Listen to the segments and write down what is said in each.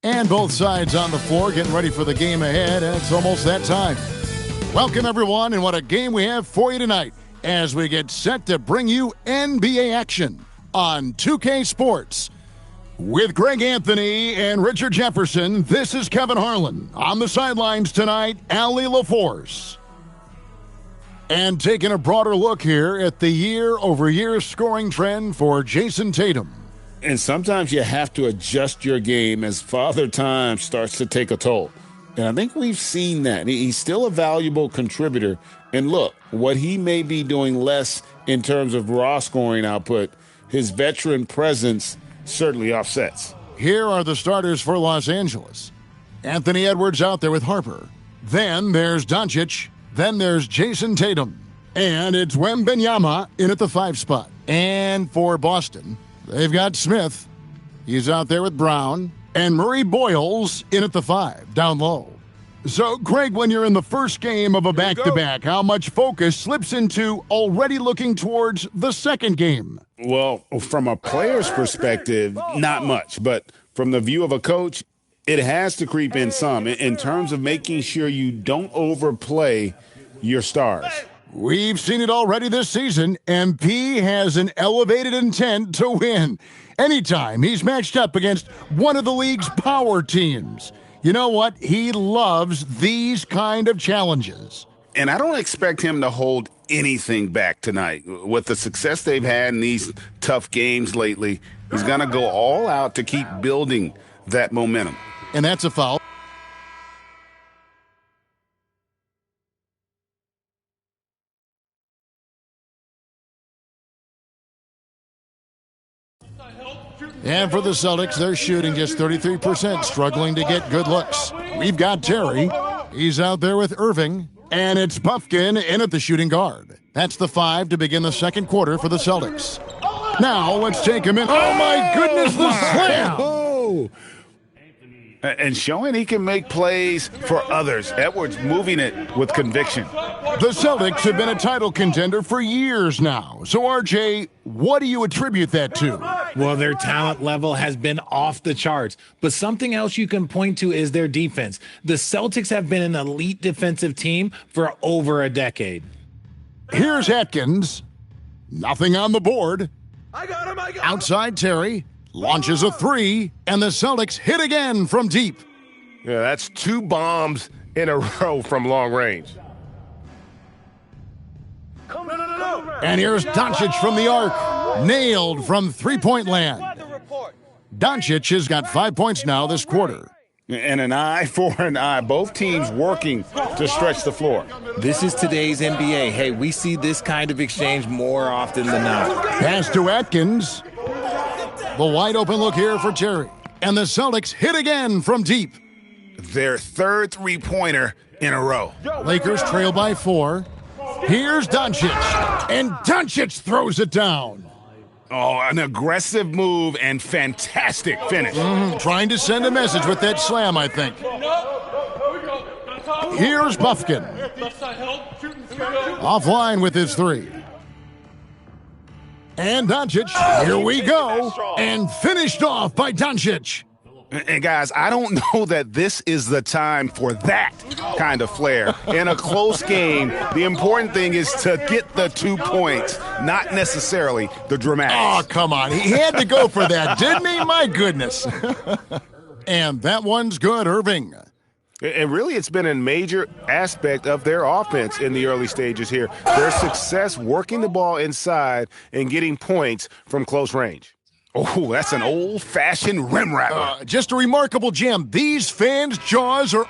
And both sides on the floor getting ready for the game ahead, and it's almost that time. Welcome, everyone, and what a game we have for you tonight as we get set to bring you NBA action on 2K Sports. With Greg Anthony and Richard Jefferson, this is Kevin Harlan. On the sidelines tonight, Allie LaForce. And taking a broader look here at the year-over-year scoring trend for Jason Tatum. And sometimes you have to adjust your game as Father Time starts to take a toll. And I think we've seen that. He's still a valuable contributor. And look, what he may be doing less in terms of raw scoring output, his veteran presence certainly offsets. Here are the starters for Los Angeles. Anthony Edwards out there with Harper. Then there's Doncic. Then there's Jason Tatum. And it's Wembanyama in at the 5 spot. And for Boston, they've got Smith. He's out there with Brown. And Murray Boyles in at the 5, down low. So, Craig, when you're in the first game of a back-to-back, how much focus slips into already looking towards the second game? Well, from a player's perspective, not much. But from the view of a coach, it has to creep in some in terms of making sure you don't overplay your stars. We've seen it already this season. MP has an elevated intent to win. Anytime he's matched up against one of the league's power teams. You know what? He loves these kind of challenges. And I don't expect him to hold anything back tonight. With the success they've had in these tough games lately, he's going to go all out to keep building that momentum. And that's a foul. And for the Celtics, they're shooting just 33%, struggling to get good looks. We've got Terry. He's out there with Irving. And it's Puffkin in at the shooting guard. That's the 5 to begin the second quarter for the Celtics. Now, let's take him in. Oh, my goodness, the slam! Oh. And showing he can make plays for others. Edwards moving it with conviction. The Celtics have been a title contender for years now. So, RJ, what do you attribute that to? Well, their talent level has been off the charts. But something else you can point to is their defense. The Celtics have been an elite defensive team for over a decade. Here's Atkins. Nothing on the board. I got him. Outside Terry. Launches a 3, and the Celtics hit again from deep. Yeah, that's 2 bombs in a row from long range. And here's Doncic from the arc. Nailed from three-point land. Doncic has got 5 points now this quarter. And an eye for an eye. Both teams working to stretch the floor. This is today's NBA. Hey, we see this kind of exchange more often than not. Pass to Atkins. The wide open look here for Terry. And the Celtics hit again from deep. Their third three-pointer in a row. Lakers trail by 4. Here's Doncic. And Doncic throws it down. Oh, an aggressive move and fantastic finish. Trying to send a message with that slam, I think. Here's Buffkin. Offline with his 3. And Doncic, here we go, and finished off by Doncic. And guys, I don't know that this is the time for that kind of flair. In a close game, the important thing is to get the 2 points, not necessarily the dramatics. Oh, come on. He had to go for that, didn't he? My goodness. And that one's good, Irving. And really, it's been a major aspect of their offense in the early stages here. Their success working the ball inside and getting points from close range. Oh, that's an old-fashioned rim rapper. Just a remarkable gem. These fans' jaws are...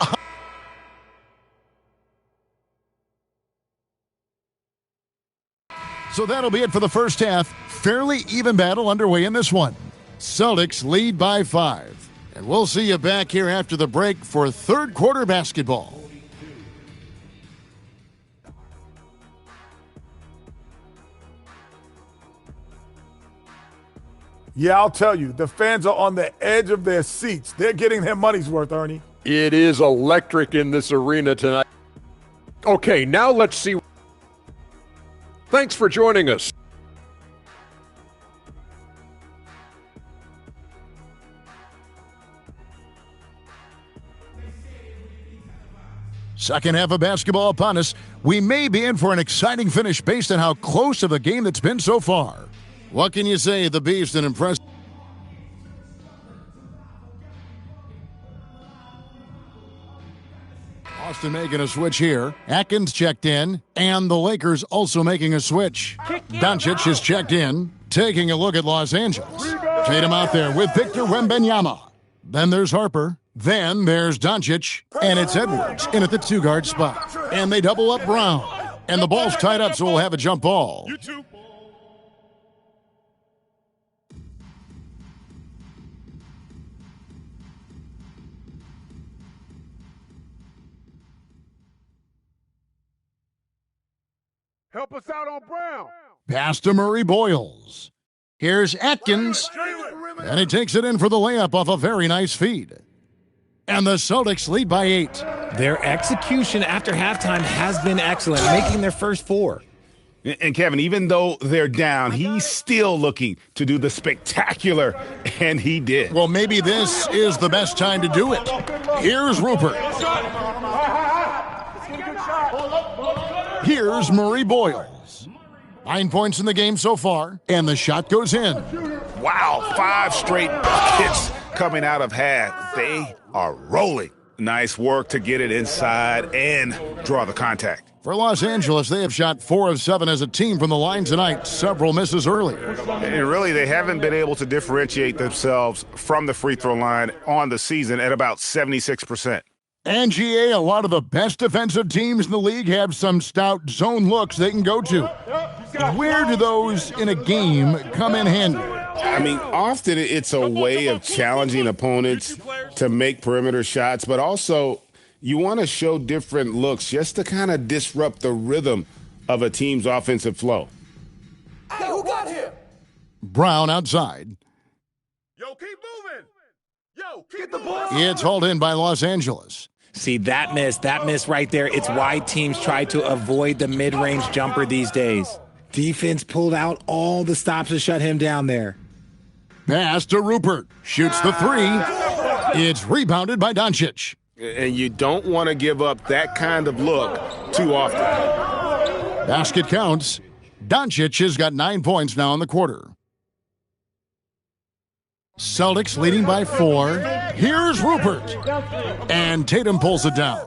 So that'll be it for the first half. Fairly even battle underway in this one. Celtics lead by 5. And we'll see you back here after the break for third quarter basketball. Yeah, I'll tell you, the fans are on the edge of their seats. They're getting their money's worth, Ernie. It is electric in this arena tonight. Okay, now let's see. Thanks for joining us. Second half of basketball upon us. We may be in for an exciting finish based on how close of a game that's been so far. What can you say? The Beast and impressive. Austin making a switch here. Atkins checked in, and the Lakers also making a switch. Doncic is checked in, taking a look at Los Angeles. Tatum out there with Victor Wembanyama. Then there's Harper. Then there's Doncic, and it's Edwards in at the two-guard spot. And they double up Brown. And the ball's tied up, so we'll have a jump ball. Help us out on Brown. Pass to Murray Boyles. Here's Atkins. And he takes it in for the layup off a very nice feed. And the Celtics lead by 8. Their execution after halftime has been excellent, making their first 4. And Kevin, even though they're down, he's still looking to do the spectacular, and he did. Well, maybe this is the best time to do it. Here's Rupert. Here's Murray Boyles. 9 points in the game so far, and the shot goes in. Wow, 5 straight buckets coming out of half. They are rolling. Nice work to get it inside and draw the contact. For Los Angeles, they have shot 4 of 7 as a team from the line tonight. Several misses earlier. And really, they haven't been able to differentiate themselves from the free throw line on the season at about 76%. And GA, a lot of the best defensive teams in the league have some stout zone looks they can go to. Where do those in a game come in handy? I mean, often it's a way of challenging opponents to make perimeter shots, but also you want to show different looks just to kind of disrupt the rhythm of a team's offensive flow. Hey, who got him? Brown outside. Yo, keep moving. Yo, keep the ball. It's hauled in by Los Angeles. See, that miss right there, it's why teams try to avoid the mid-range jumper these days. Defense pulled out all the stops to shut him down there. Pass to Rupert. Shoots the 3. It's rebounded by Doncic. And you don't want to give up that kind of look too often. Basket counts. Doncic has got 9 points now in the quarter. Celtics leading by 4. Here's Rupert. And Tatum pulls it down.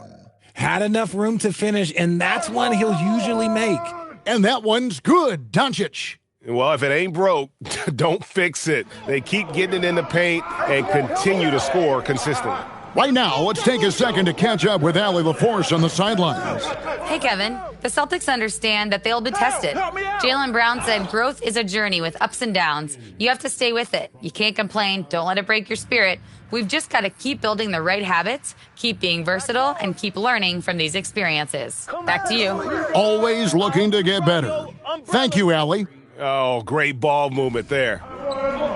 Had enough room to finish, and that's one he'll usually make. And that one's good. Doncic. Well, if it ain't broke, don't fix it. They keep getting it in the paint and continue to score consistently. Right now, let's take a second to catch up with Allie LaForce on the sidelines. Hey, Kevin. The Celtics understand that they'll be tested. Jaylen Brown said growth is a journey with ups and downs. You have to stay with it. You can't complain. Don't let it break your spirit. We've just got to keep building the right habits, keep being versatile, and keep learning from these experiences. Back to you. Always looking to get better. Thank you, Allie. Oh, great ball movement there.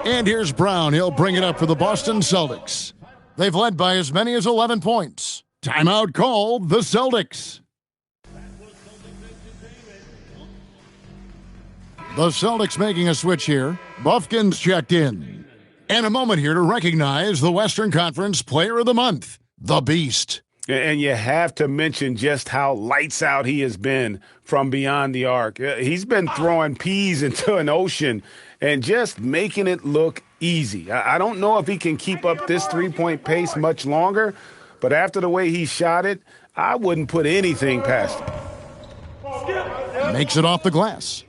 And here's Brown. He'll bring it up for the Boston Celtics. They've led by as many as 11 points. Timeout called the Celtics. The Celtics making a switch here. Buffkin's checked in. And a moment here to recognize the Western Conference Player of the Month, the Beast. And you have to mention just how lights out he has been from beyond the arc. He's been throwing peas into an ocean and just making it look easy. I don't know if he can keep up this three-point pace much longer, but after the way he shot it, I wouldn't put anything past him. Makes it off the glass.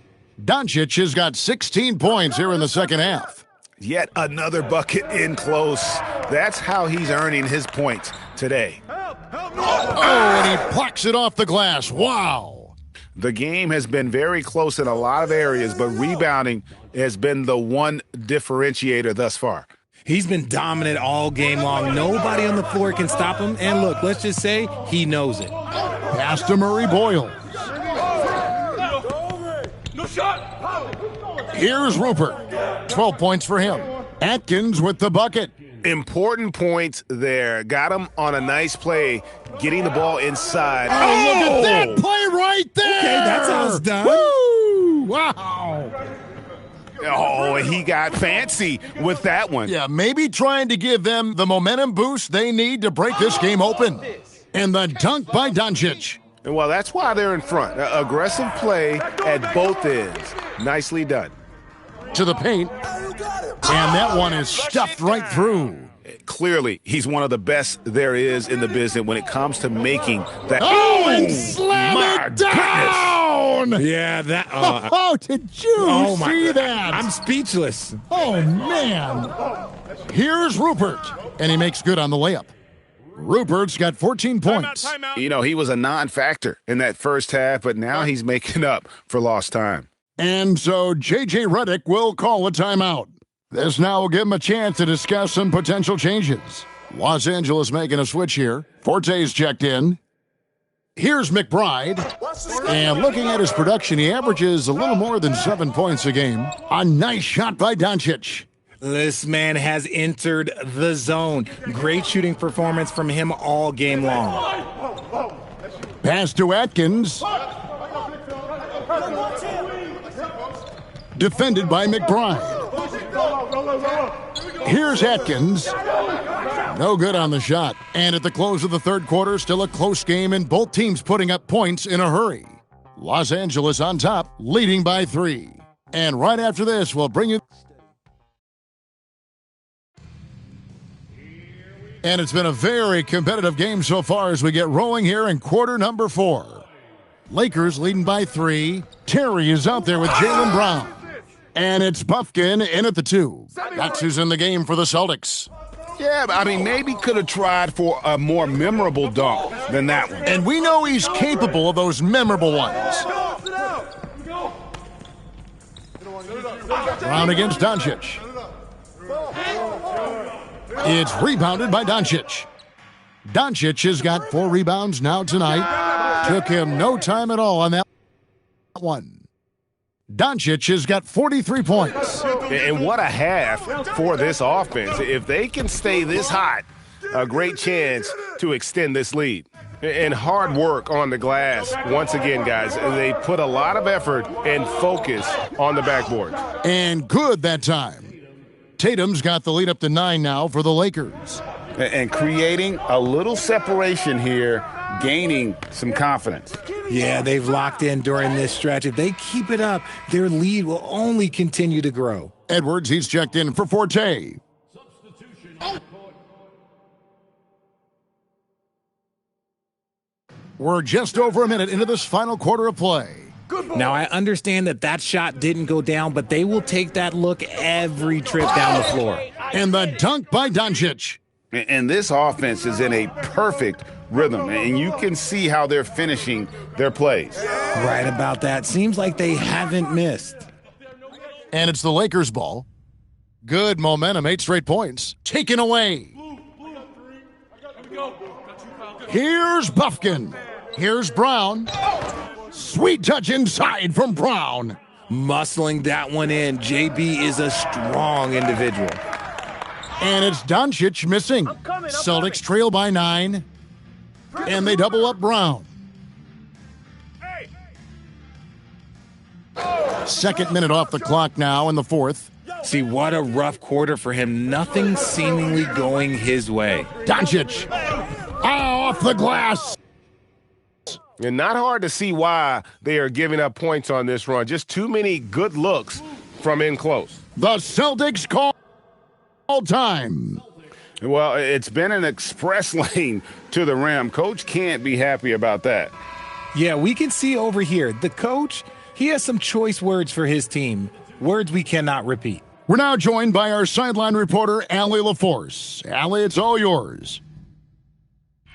Doncic has got 16 points here in the second half. Yet another bucket in close. That's how he's earning his points today. Oh, and he plucks it off the glass. Wow. The game has been very close in a lot of areas, but rebounding has been the one differentiator thus far. He's been dominant all game long. Nobody on the floor can stop him. And look, let's just say he knows it. Pass to Murray Boyles. Here's Rupert. 12 points for him. Atkins with the bucket. Important points there. Got him on a nice play, getting the ball inside. Oh, look at that play right there. Okay, that's how it's done. Woo! Wow. Oh, and he got fancy with that one. Yeah, maybe trying to give them the momentum boost they need to break this game open. And the dunk by Doncic. And well, that's why they're in front. Aggressive play at both ends. Nicely done. To the paint. And that one is stuffed right through. Clearly, he's one of the best there is in the business when it comes to making that. Oh, and slam it down! Goodness. Yeah, that. Did you see that? I'm speechless. Oh, man. Here's Rupert, and he makes good on the layup. Rupert's got 14 points. You know, he was a non-factor in that first half, but now he's making up for lost time. And so J.J. Redick will call a timeout. This now will give him a chance to discuss some potential changes. Los Angeles making a switch here. Forte's checked in. Here's McBride. And looking at his production, he averages a little more than 7 points a game. A nice shot by Doncic. This man has entered the zone. Great shooting performance from him all game long. Pass to Atkins. Defended by McBride. Here's Atkins. No good on the shot. And at the close of the third quarter, still a close game and both teams putting up points in a hurry. Los Angeles on top, leading by 3. And right after this, we'll bring you... And it's been a very competitive game so far as we get rolling here in quarter number 4. Lakers leading by 3. Terry is out there with Jaylen Brown. And it's Buffkin in at the 2. That's who's in the game for the Celtics. Yeah, I mean, maybe could have tried for a more memorable dunk than that one. And we know he's capable of those memorable ones. Brown against Doncic. It's rebounded by Doncic. Doncic has got 4 rebounds now tonight. Took him no time at all on that one. Doncic has got 43 points. And what a half for this offense. If they can stay this hot, a great chance to extend this lead. And hard work on the glass. Once again, guys, they put a lot of effort and focus on the backboard. And good that time. Tatum's got the lead up to 9 now for the Lakers. And creating a little separation here, gaining some confidence. Yeah, they've locked in during this stretch. If they keep it up, their lead will only continue to grow. Edwards, he's checked in for Forte. We're just over a minute into this final quarter of play. Now, I understand that shot didn't go down, but they will take that look every trip down the floor. And the dunk by Doncic. And this offense is in a perfect rhythm, and you can see how they're finishing their plays. Right about that. Seems like they haven't missed. And it's the Lakers' ball. Good momentum, 8 straight points. Taken away. Here's Buffkin. Here's Brown. Sweet touch inside from Brown. Muscling that one in. JB is a strong individual. And it's Doncic missing. Celtics trail by 9. And they double up Brown. Second minute off the clock now in the fourth. See, what a rough quarter for him. Nothing seemingly going his way. Doncic. Off the glass. And not hard to see why they are giving up points on this run. Just too many good looks from in close. The Celtics call time. Well, it's been an express lane to the rim. Coach can't be happy about that. Yeah, we can see over here. The coach, he has some choice words for his team. Words we cannot repeat. We're now joined by our sideline reporter, Allie LaForce. Allie, it's all yours.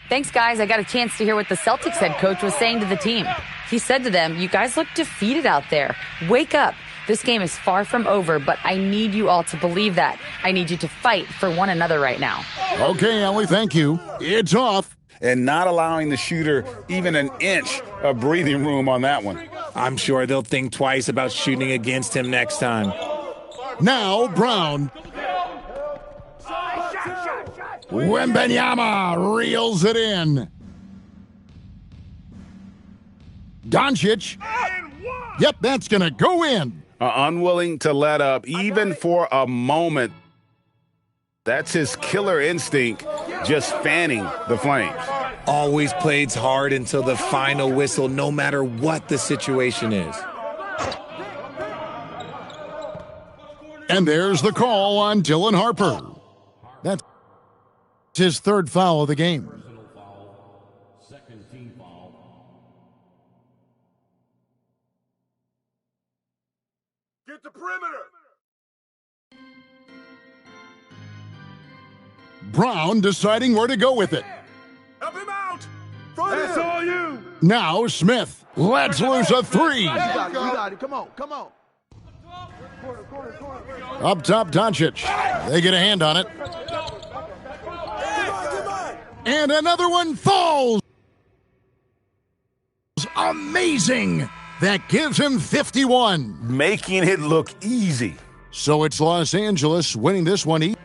Thanks, guys. I got a chance to hear what the Celtics head coach was saying to the team. He said to them, "You guys look defeated out there. Wake up. This game is far from over, but I need you all to believe that. I need you to fight for one another right now." Okay, Allie, thank you. It's off. And not allowing the shooter even an inch of breathing room on that one. I'm sure they'll think twice about shooting against him next time. Now Brown. Wembanyama reels it in. Doncic. Yep, that's going to go in. Unwilling to let up even for a moment. That's his killer instinct, just fanning the flames. always plays hard until the final whistle, no matter what the situation is. And there's the call on Dylan Harper. That's his third foul of the game. Get the perimeter. Brown deciding where to go with it. Help him out. That's all you. Now Smith lets loose a three. You got it. Come on. Up top, Doncic. They get a hand on it. And another one falls. Amazing. That gives him 51. Making it look easy. So it's Los Angeles winning this one.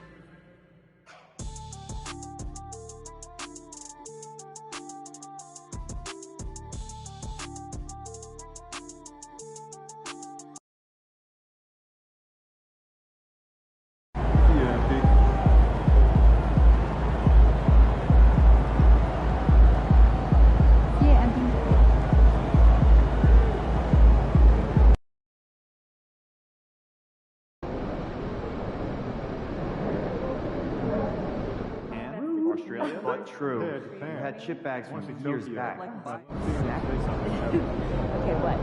True. You had chip bags from years back. Okay, what?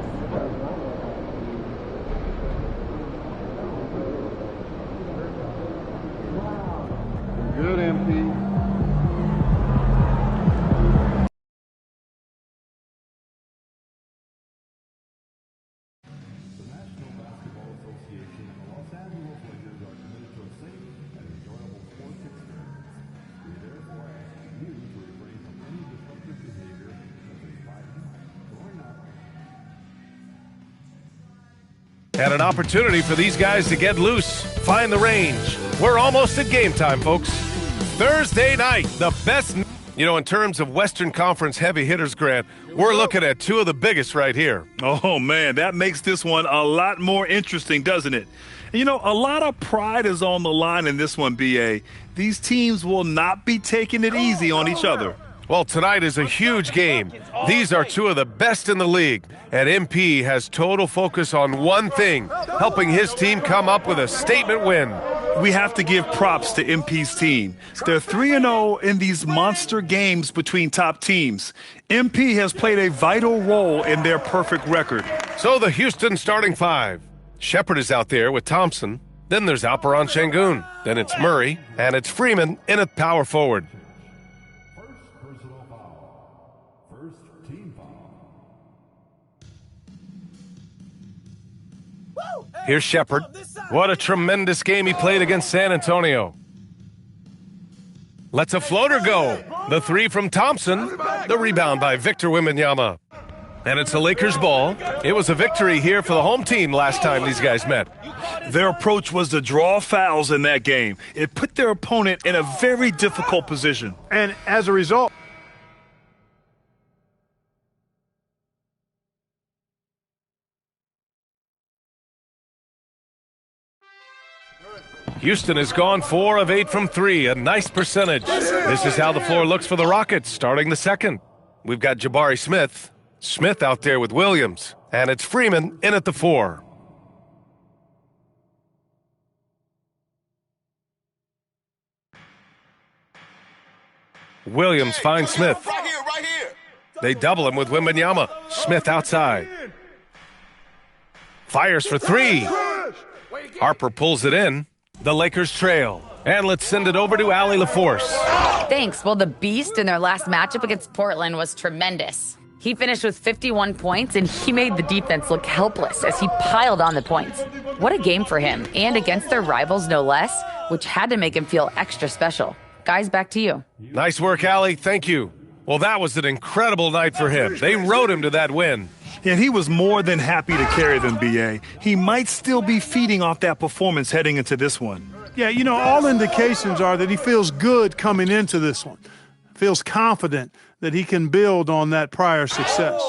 Good, MP. And an opportunity for these guys to get loose, find the range. We're almost at game time, folks. Thursday night, the best. You know, in terms of Western Conference heavy hitters, Grant, we're looking at two of the biggest right here. Oh, man, that makes this one a lot more interesting, doesn't it? You know, a lot of pride is on the line in this one, B.A. These teams will not be taking it easy on each other. Well, tonight is a huge game. These are two of the best in the league, and MP has total focus on one thing, helping his team come up with a statement win. We have to give props to MP's team. They're 3-0 in these monster games between top teams. MP has played a vital role in their perfect record. So the Houston starting five. Shepard is out there with Thompson. Then there's Alperon Şengün. Then it's Murray, and it's Freeman in at power forward. Here's Shepard. What a tremendous game he played against San Antonio. Lets a floater go. The three from Thompson. The rebound by Victor Wembanyama. And it's a Lakers ball. It was a victory here for the home team last time these guys met. Their approach was to draw fouls in that game. It put their opponent in a very difficult position. And as a result, Houston has gone 4 of 8 from 3, a nice percentage. This is how the floor looks for the Rockets starting the second. We've got Jabari Smith. Smith out there with Williams. And it's Freeman in at the 4. Williams finds Smith. Right here. They double him with Wembanyama. Smith outside. Fires for 3. Harper pulls it in. The Lakers trail. And let's send it over to Allie LaForce. Thanks. Well, the Beast in their last matchup against Portland was tremendous. He finished with 51 points, and he made the defense look helpless as he piled on the points. What a game for him, and against their rivals, no less, which had to make him feel extra special. Guys, back to you. Nice work, Allie. Thank you. Well, that was an incredible night for him. They rode him to that win. And he was more than happy to carry them, B.A. He might still be feeding off that performance heading into this one. yeah, you know, all indications are that he feels good coming into this one. Feels confident that he can build on that prior success.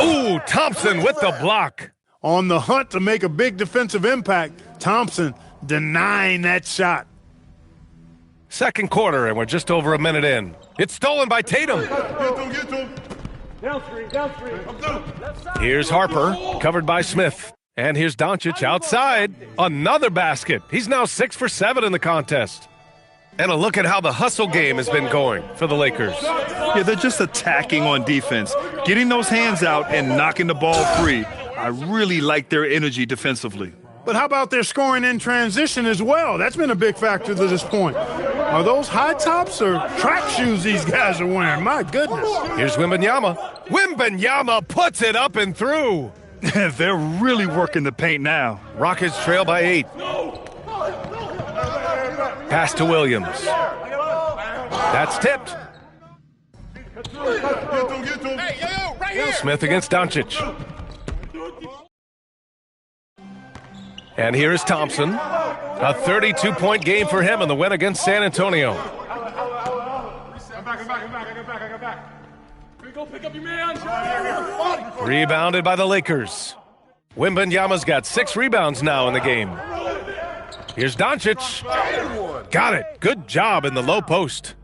Ooh, Thompson with the block. On the hunt to make a big defensive impact, Thompson denying that shot. Second quarter, and we're just over a minute in. It's stolen by Tatum. Here's Harper, covered by Smith. And here's Doncic outside. Another basket. He's now 6 for 7 in the contest. And a look at how the hustle game has been going for the Lakers. Yeah, they're just attacking on defense, getting those hands out and knocking the ball free. I really like their energy defensively. But how about their scoring in transition as well? That's been a big factor to this point. Are those high tops or track shoes these guys are wearing? My goodness. Here's Wembanyama. Wembanyama puts it up and through. They're really working the paint now. Rockets trail by 8. Pass to Williams. That's tipped. Smith against Doncic. And here is Thompson. A 32-point game for him in the win against San Antonio. Rebounded by the Lakers. Wembanyama's got 6 rebounds now in the game. Here's Doncic. Got it. Good job in the low post.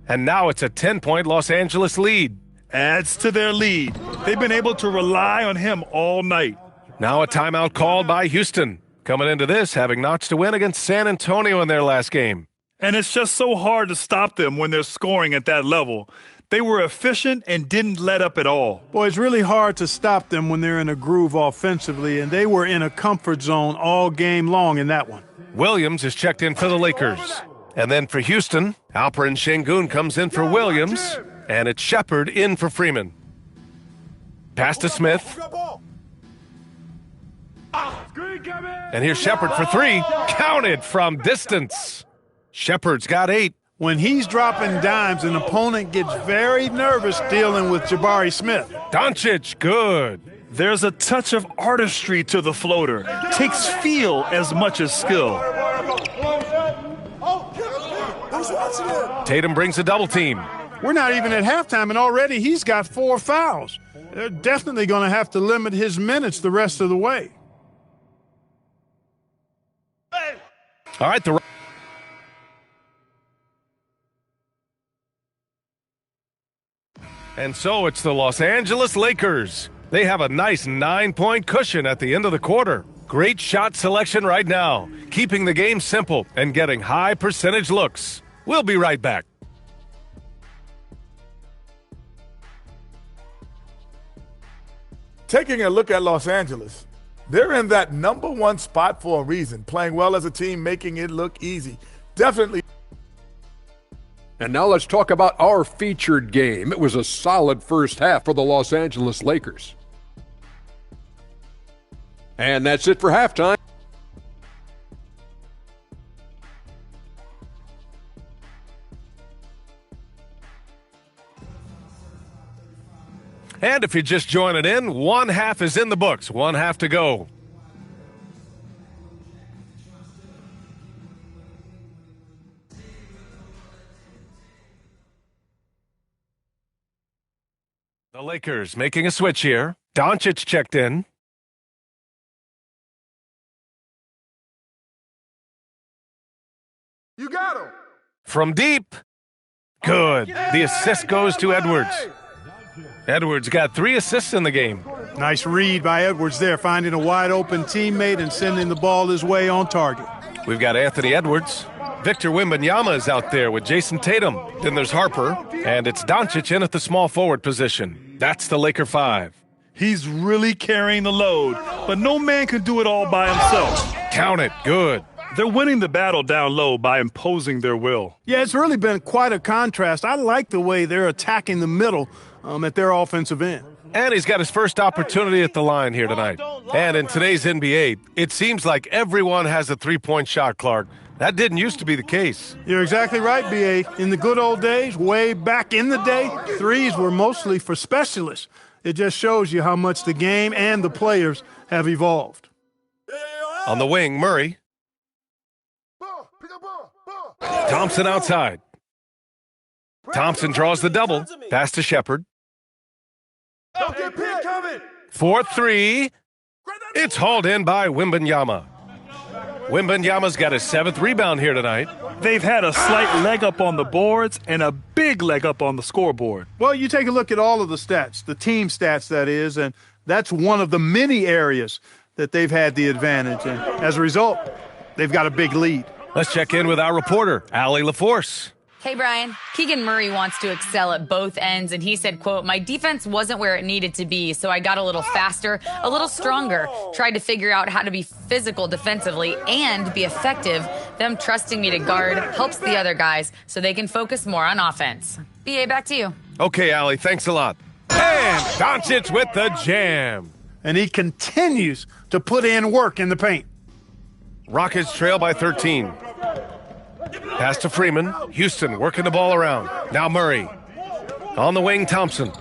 And now it's a 10-point Los Angeles lead. Adds to their lead. They've been able to rely on him all night. Now a timeout called by Houston. Coming into this, having notched a win against San Antonio in their last game. And it's just so hard to stop them when they're scoring at that level. They were efficient and didn't let up at all. Boy, it's really hard to stop them when they're in a groove offensively, and they were in a comfort zone all game long in that one. Williams is checked in for the Lakers. And then for Houston, Alperen Şengün comes in for Williams, and it's Shepard in for Freeman. Pass to Smith. And here's Shepard for 3. Counted from distance. Shepard's got 8. When he's dropping dimes, an opponent gets very nervous dealing with Jabari Smith. Doncic, good. There's a touch of artistry to the floater. Takes feel as much as skill. Tatum brings a double team. We're not even at halftime, and already he's got 4 fouls. They're definitely going to have to limit his minutes the rest of the way. All right, and so it's the Los Angeles Lakers. They have a nice 9-point cushion at the end of the quarter. Great shot selection right now, keeping the game simple and getting high percentage looks. We'll be right back. Taking a look at Los Angeles, they're in that number 1 spot for a reason, playing well as a team, making it look easy. Definitely. And now let's talk about our featured game. It was a solid first half for the Los Angeles Lakers. And that's it for halftime. And if you're just joining in, 1 half is in the books, 1 half to go. The Lakers making a switch here. Doncic checked in. You got him. From deep. Good. The assist goes to Edwards. Edwards got 3 assists in the game. Nice read by Edwards there, finding a wide-open teammate and sending the ball his way on target. We've got Anthony Edwards. Victor Wembanyama is out there with Jason Tatum. Then there's Harper, and it's Doncic in at the small forward position. That's the Laker 5. He's really carrying the load, but no man can do it all by himself. Count it. Good. They're winning the battle down low by imposing their will. Yeah, it's really been quite a contrast. I like the way they're attacking the middle at their offensive end. And he's got his first opportunity at the line here tonight. And in today's NBA, it seems like everyone has a three-point shot, Clark. That didn't used to be the case. You're exactly right, B.A. In the good old days, way back in the day, threes were mostly for specialists. It just shows you how much the game and the players have evolved. On the wing, Murray. Thompson outside. Thompson draws the double. Pass to Shepard. 4-3. It's hauled in by Wembanyama. Wembanyama's got his 7th rebound here tonight. They've had a slight leg up on the boards and a big leg up on the scoreboard. Well, you take a look at all of the stats, the team stats, that is, and that's one of the many areas that they've had the advantage. And as a result, they've got a big lead. Let's check in with our reporter, Allie LaForce. Hey, Brian. Keegan Murray wants to excel at both ends, and he said, quote, "My defense wasn't where it needed to be, so I got a little faster, a little stronger, tried to figure out how to be physical defensively and be effective. Them trusting me to guard helps the other guys so they can focus more on offense." BA, back to you. Okay, Allie, thanks a lot. And Doncic with the jam. And he continues to put in work in the paint. Rockets trail by 13. Pass to Freeman. Houston working the ball around. Now Murray. On the wing, Thompson.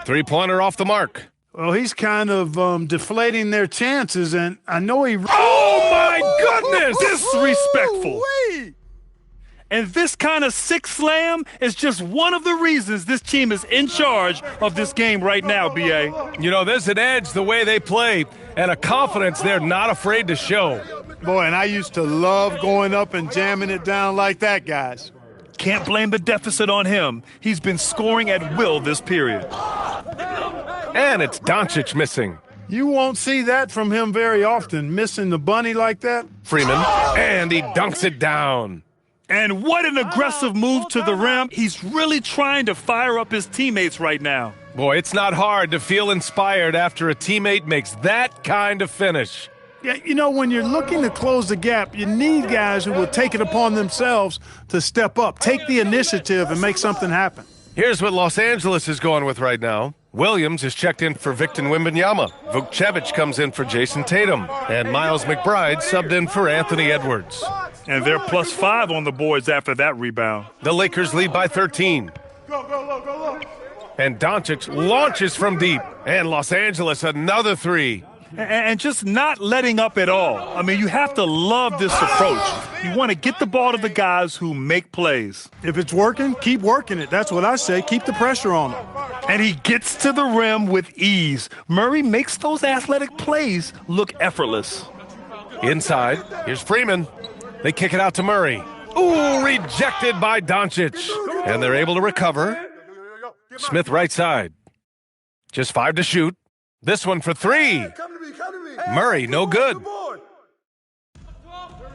Three-pointer off the mark. Well, he's kind of deflating their chances, and I know he... Oh, my goodness! Disrespectful. And this kind of six slam is just one of the reasons this team is in charge of this game right now, BA. You know, there's an edge the way they play and a confidence they're not afraid to show. Boy, and I used to love going up and jamming it down like that, guys. Can't blame the deficit on him. He's been scoring at will this period. And it's Doncic missing. You won't see that from him very often, missing the bunny like that. Freeman, and he dunks it down. And what an aggressive move to the rim. He's really trying to fire up his teammates right now. Boy, it's not hard to feel inspired after a teammate makes that kind of finish. Yeah, you know, when you're looking to close the gap, you need guys who will take it upon themselves to step up, take the initiative, and make something happen. Here's what Los Angeles is going with right now. Williams is checked in for Victor Wembanyama. Vukcevic comes in for Jason Tatum. And Miles McBride subbed in for Anthony Edwards. And they're +5 on the boards after that rebound. The Lakers lead by 13. And Doncic launches from deep. And Los Angeles another three. And just not letting up at all. I mean, you have to love this approach. You want to get the ball to the guys who make plays. If it's working, keep working it. That's what I say. Keep the pressure on him. And he gets to the rim with ease. Murray makes those athletic plays look effortless. Inside, here's Freeman. They kick it out to Murray. Ooh, rejected by Doncic. And they're able to recover. Smith right side. Just 5 to shoot. This one for 3. Murray, no good.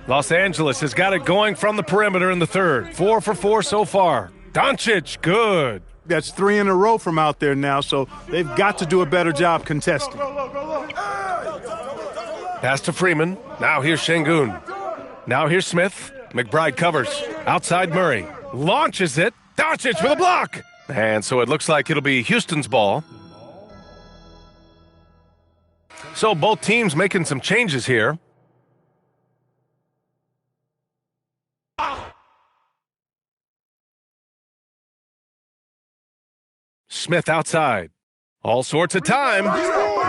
Los Angeles has got it going from the perimeter in the third. 4 for 4 so far. Doncic, good. That's 3 in a row from out there now, so they've got to do a better job contesting. Pass to Freeman. Now here's Şengün. Now here's Smith. McBride covers. Outside Murray. Launches it. Doncic with a block. And so it looks like it'll be Houston's ball. So both teams making some changes here. Smith outside. All sorts of time.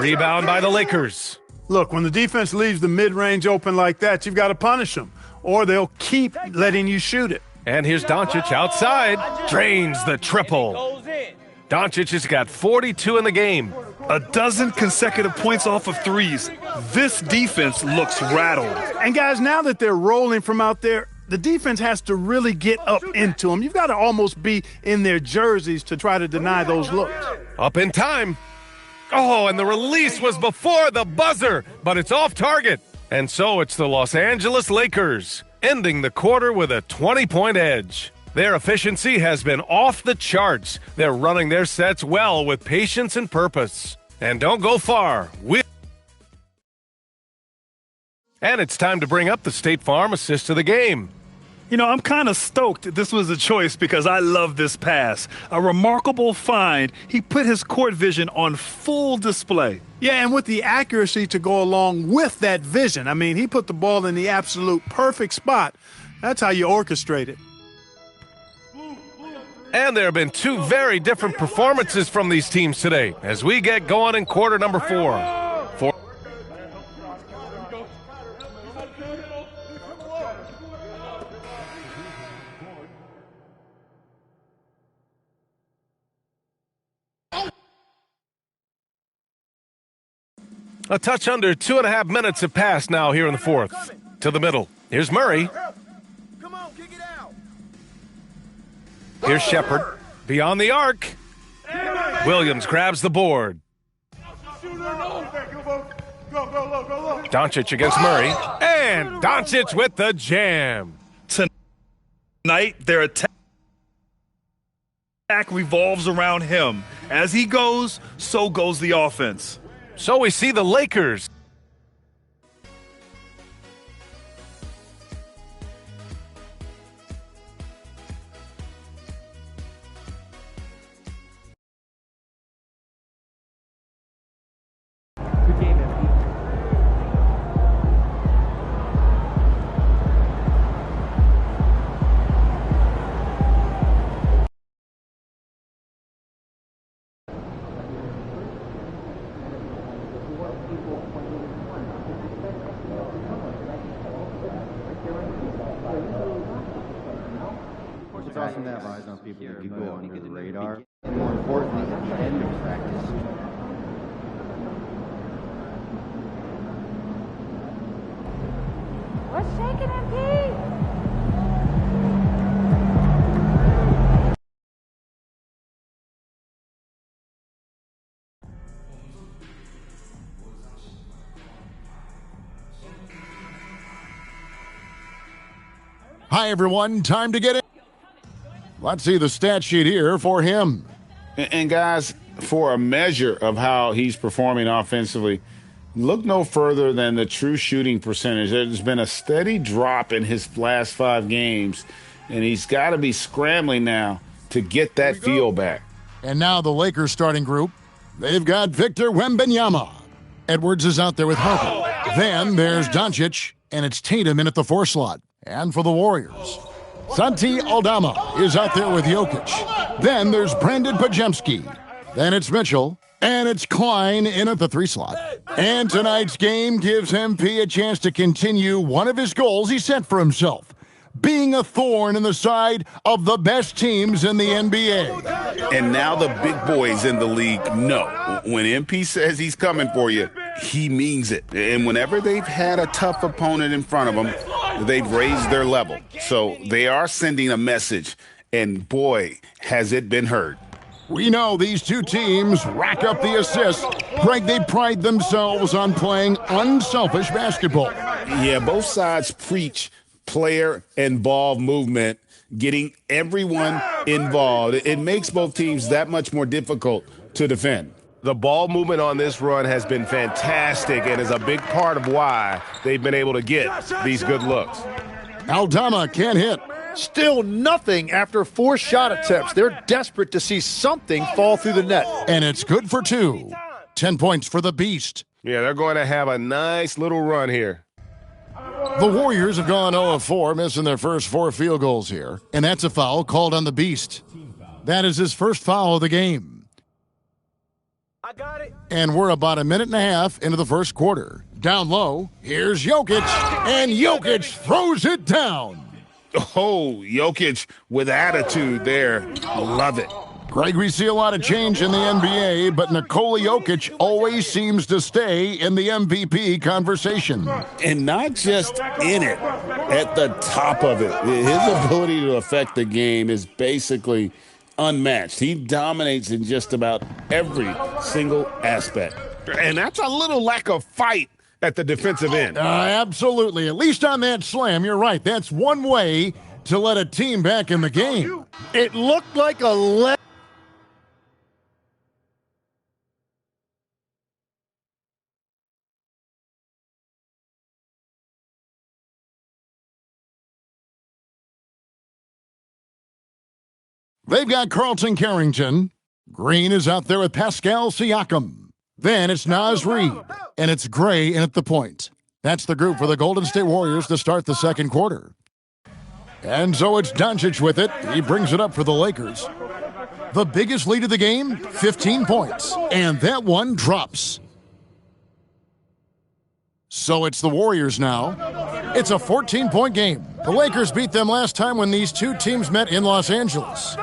Rebound by the Lakers. Look, when the defense leaves the mid-range open like that, you've got to punish them, or they'll keep letting you shoot it. And here's Doncic outside. Drains the triple. Doncic has got 42 in the game. 12 consecutive points off of threes. This defense looks rattled. And guys, now that they're rolling from out there, the defense has to really get up into them. You've got to almost be in their jerseys to try to deny those looks. Up in time. Oh, and the release was before the buzzer, but it's off target. And so it's the Los Angeles Lakers, ending the quarter with a 20-point edge. Their efficiency has been off the charts. They're running their sets well with patience and purpose. And don't go far. And it's time to bring up the State Farm assist of the game. You know, I'm kind of stoked this was a choice because I love this pass. A remarkable find. He put his court vision on full display. Yeah, and with the accuracy to go along with that vision. I mean, he put the ball in the absolute perfect spot. That's how you orchestrate it. And there have been 2 very different performances from these teams today as we get going in quarter number 4. A touch under 2.5 minutes have passed now here in the fourth. To the middle. Here's Murray. Here's Shepard. Beyond the arc. Williams grabs the board. Doncic against Murray. And Doncic with the jam. Tonight, their attack revolves around him. As he goes, so goes the offense. So we see the Lakers. It's awesome to have eyes on people that could go under the radar. And more importantly, at the end of practice. What's shaking him, Pete? Hi, everyone. Time to get it. Let's see the stat sheet here for him. And guys, for a measure of how he's performing offensively, look no further than the true shooting percentage. There's been a steady drop in his last 5 games, and he's got to be scrambling now to get that feel back. And now the Lakers starting group. They've got Victor Wembanyama. Edwards is out there with Harper. Then there's Doncic, and it's Tatum in at the 4 slot. And for the Warriors, Santi Aldama is out there with Jokic. Then there's Brandon Pajemski. Then it's Mitchell. And it's Klein in at the 3 slot. And tonight's game gives MP a chance to continue one of his goals he set for himself, being a thorn in the side of the best teams in the NBA. And now the big boys in the league know when MP says he's coming for you, he means it. And whenever they've had a tough opponent in front of them, they've raised their level. So they are sending a message, and boy, has it been heard. We know these two teams rack up the assists. Greg, they pride themselves on playing unselfish basketball. Yeah, both sides preach player and ball movement, getting everyone involved. It makes both teams that much more difficult to defend. The ball movement on this run has been fantastic and is a big part of why they've been able to get these good looks. Aldama can't hit. Still nothing after 4 shot attempts. They're desperate to see something fall through the net. And it's good for 2. 10 points for the Beast. Yeah, they're going to have a nice little run here. The Warriors have gone 0 of 4, missing their first 4 field goals here. And that's a foul called on the Beast. That is his first foul of the game. I got it. And we're about a minute and a half into the first quarter. Down low, here's Jokic. And Jokic throws it down. Oh, Jokic with attitude there. Love it. Greg, we see a lot of change in the NBA, but Nikola Jokic always seems to stay in the MVP conversation. And not just in it, at the top of it. His ability to affect the game is basically unmatched. He dominates in just about every single aspect. And that's a little lack of fight at the defensive end. Absolutely. At least on that slam, you're right. That's one way to let a team back in the game. It looked like a They've got Carlton Carrington. Green is out there with Pascal Siakam. Then it's Naz Reid, and it's Gray in at the point. That's the group for the Golden State Warriors to start the second quarter. And so it's Doncic with it. He brings it up for the Lakers. The biggest lead of the game, 15 points. And that one drops. So it's the Warriors now. It's a 14-point game. The Lakers beat them last time when these two teams met in Los Angeles.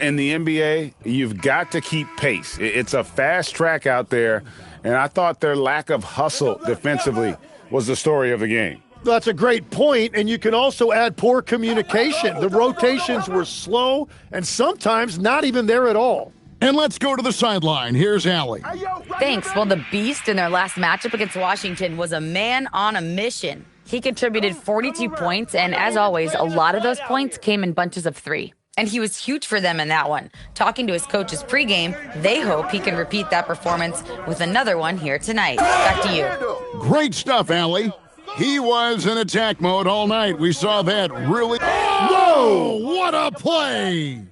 In the NBA, you've got to keep pace. It's a fast track out there, and I thought their lack of hustle defensively was the story of the game. That's a great point, and you can also add poor communication. The rotations were slow and sometimes not even there at all. And let's go to the sideline. Here's Allie. Thanks. Well, the Beast in their last matchup against Washington was a man on a mission. He contributed 42 points, and as always, a lot of those points came in bunches of 3. And he was huge for them in that one. Talking to his coaches pregame, they hope he can repeat that performance with another one here tonight. Back to you. Great stuff, Allie. He was in attack mode all night. We saw that really. Whoa! What a play!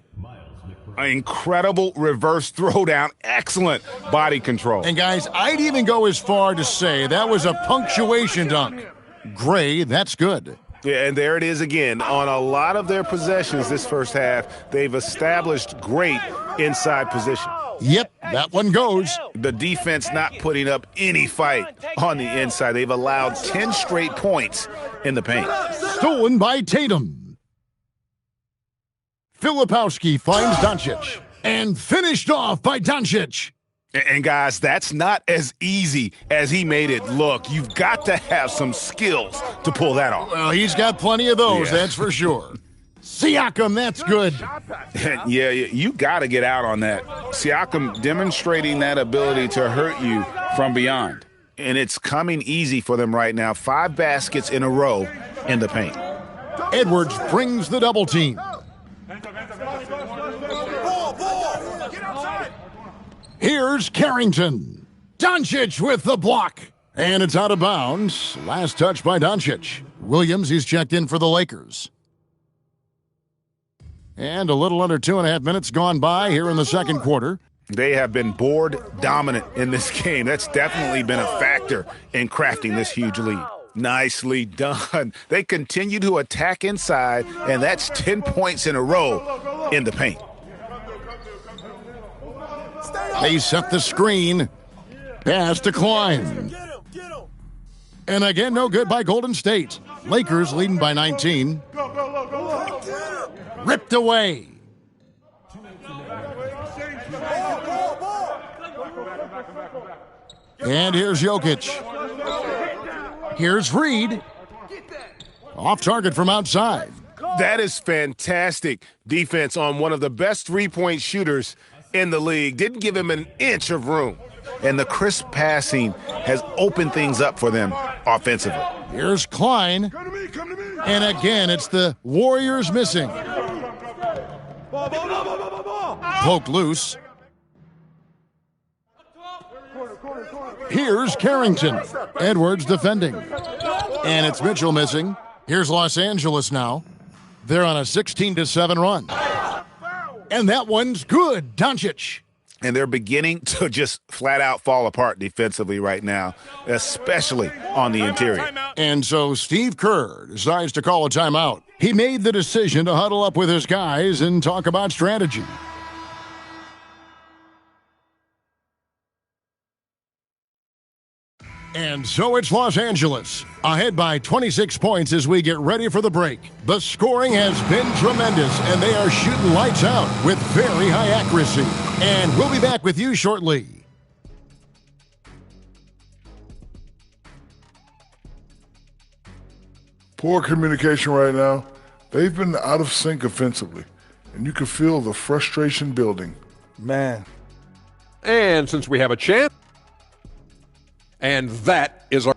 An incredible reverse throwdown. Excellent body control. And guys, I'd even go as far to say that was a punctuation dunk. Gray, that's good. Yeah, and there it is again. On a lot of their possessions this first half, they've established great inside position. Yep, that one goes. The defense not putting up any fight on the inside. They've allowed 10 straight points in the paint. Stolen by Tatum. Filipowski finds Doncic. And finished off by Doncic. And guys, that's not as easy as he made it look. You've got to have some skills to pull that off. Well, he's got plenty of those, that's for sure. Siakam, that's good. Yeah, you got to get out on that. Siakam demonstrating that ability to hurt you from beyond. And it's coming easy for them right now. 5 baskets in a row in the paint. Edwards brings the double team. Here's Carrington. Doncic with the block. And it's out of bounds. Last touch by Doncic. Williams, he's checked in for the Lakers. And a little under 2.5 minutes gone by here in the second quarter. They have been board dominant in this game. That's definitely been a factor in crafting this huge lead. Nicely done. They continue to attack inside, and that's 10 points in a row in the paint. They set the screen. Pass to Klein. And again, no good by Golden State. Lakers leading by 19. Ripped away. And here's Jokic. Here's Reed. Off target from outside. That is fantastic defense on one of the best three-point shooters in the league. Didn't give him an inch of room. And the crisp passing has opened things up for them offensively. Here's Klein. And again, it's the Warriors missing. Poked loose. Here's Carrington. Edwards defending. And it's Mitchell missing. Here's Los Angeles now. They're on a 16-7 run. And that one's good. Doncic. And they're beginning to just flat out fall apart defensively right now, especially on the interior. And so Steve Kerr decides to call a timeout. He made the decision to huddle up with his guys and talk about strategy. And so it's Los Angeles, ahead by 26 points as we get ready for the break. The scoring has been tremendous, and they are shooting lights out with very high accuracy. And we'll be back with you shortly. Poor communication right now. They've been out of sync offensively, and you can feel the frustration building. Man. And since we have a chance, and that is our...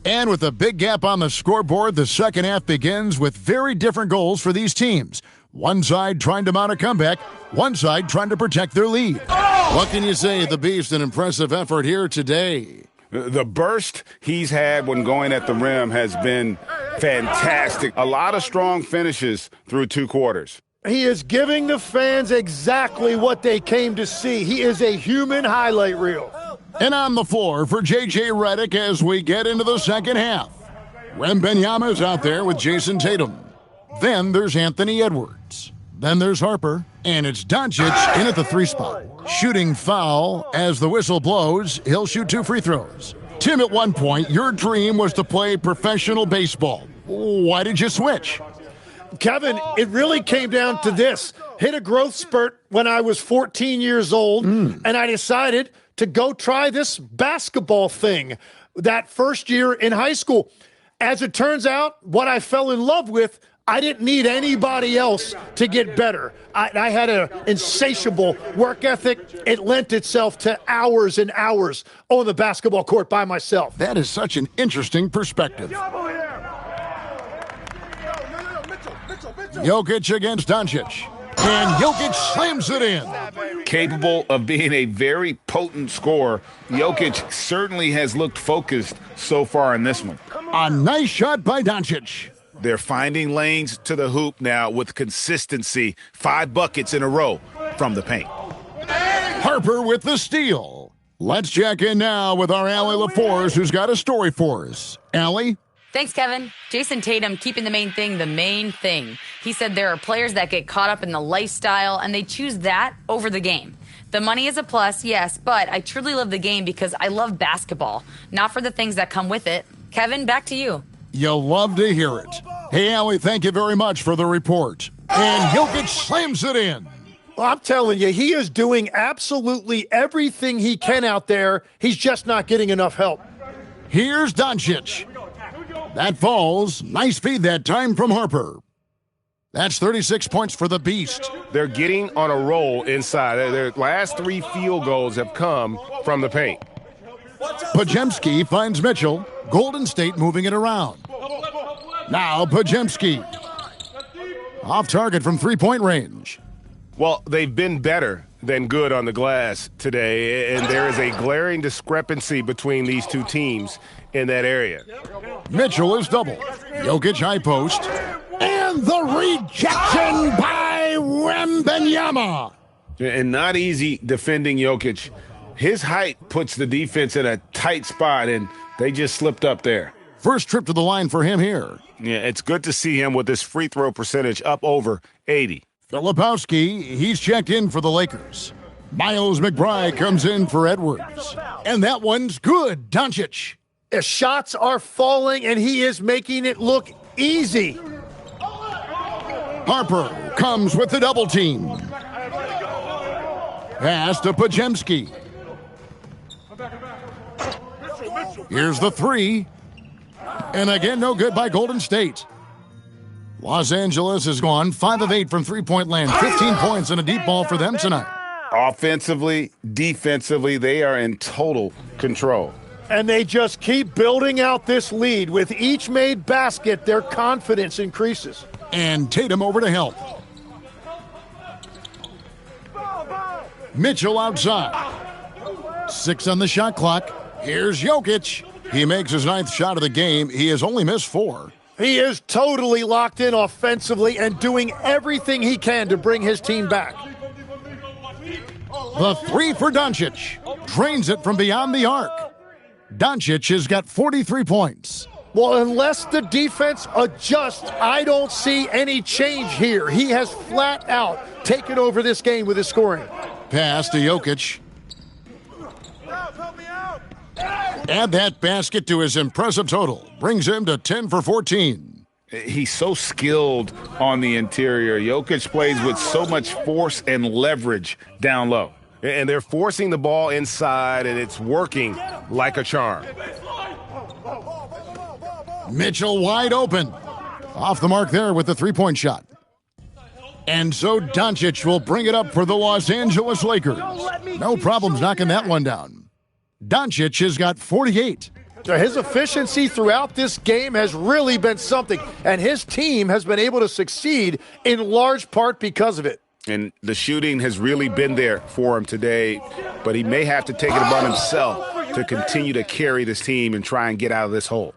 And with a big gap on the scoreboard, the second half begins with very different goals for these teams. One side trying to mount a comeback, one side trying to protect their lead. What can you say? The Beast, an impressive effort here today. The burst he's had when going at the rim has been fantastic. A lot of strong finishes through 2 quarters. He is giving the fans exactly what they came to see. He is a human highlight reel. And on the floor for J.J. Redick as we get into the second half. Wembanyama's out there with Jason Tatum. Then there's Anthony Edwards. Then there's Harper. And it's Doncic in at the 3 spot. Shooting foul as the whistle blows. He'll shoot 2 free throws. Tim, at one point, your dream was to play professional baseball. Why did you switch? Kevin, it really came down to this. Hit a growth spurt when I was 14 years old, and I decided to go try this basketball thing that first year in high school. As it turns out, what I fell in love with, I didn't need anybody else to get better. I had an insatiable work ethic. It lent itself to hours and hours on the basketball court by myself. That is such an interesting perspective. Jokic against Doncic. And Jokic slams it in. Capable of being a very potent scorer, Jokic certainly has looked focused so far in this one. A nice shot by Doncic. They're finding lanes to the hoop now with consistency. 5 buckets in a row from the paint. Harper with the steal. Let's check in now with our Allie LaForce, who's got a story for us. Allie? Thanks, Kevin. Jason Tatum keeping the main thing. He said there are players that get caught up in the lifestyle, and they choose that over the game. The money is a plus, yes, but I truly love the game because I love basketball, not for the things that come with it. Kevin, back to you. You'll love to hear it. Hey, Allie, thank you very much for the report. And Jokic slams it in. Well, I'm telling you, he is doing absolutely everything he can out there. He's just not getting enough help. Here's Doncic. That falls. Nice feed that time from Harper. That's 36 points for the Beast. They're getting on a roll inside. Their last 3 field goals have come from the paint. Podziemski finds Mitchell. Golden State moving it around. Now Podziemski. Off target from three-point range. Well, they've been better than good on the glass today, and there is a glaring discrepancy between these two teams in that area. Mitchell is doubled. Jokic high post. And the rejection by Wembanyama. And not easy defending Jokic. His height puts the defense in a tight spot, and they just slipped up there. First trip to the line for him here. Yeah, it's good to see him with his free throw percentage up over 80. Filipowski, he's checked in for the Lakers. Miles McBride comes in for Edwards. And that one's good. Doncic. The shots are falling, and he is making it look easy. Harper comes with the double team. Pass to Podziemski. Here's the three. And again, no good by Golden State. Los Angeles has gone 5 of 8 from three-point land. 15 points and a deep ball for them tonight. Offensively, defensively, they are in total control. And they just keep building out this lead. With each made basket, their confidence increases. And Tatum over to help. Mitchell outside. 6 on the shot clock. Here's Jokic. He makes his 9th shot of the game. He has only missed 4. He is totally locked in offensively and doing everything he can to bring his team back. The 3 for Doncic. Drains it from beyond the arc. Doncic has got 43 points. Well, unless the defense adjusts, I don't see any change here. He has flat out taken over this game with his scoring. Pass to Jokic. Add that basket to his impressive total. Brings him to 10 for 14. He's so skilled on the interior. Jokic plays with so much force and leverage down low. And they're forcing the ball inside, and it's working like a charm. Mitchell wide open. Off the mark there with the three-point shot. And so Doncic will bring it up for the Los Angeles Lakers. No problems knocking that one down. Doncic has got 48. His efficiency throughout this game has really been something, and his team has been able to succeed in large part because of it. And the shooting has really been there for him today, but he may have to take it upon himself to continue to carry this team and try and get out of this hole.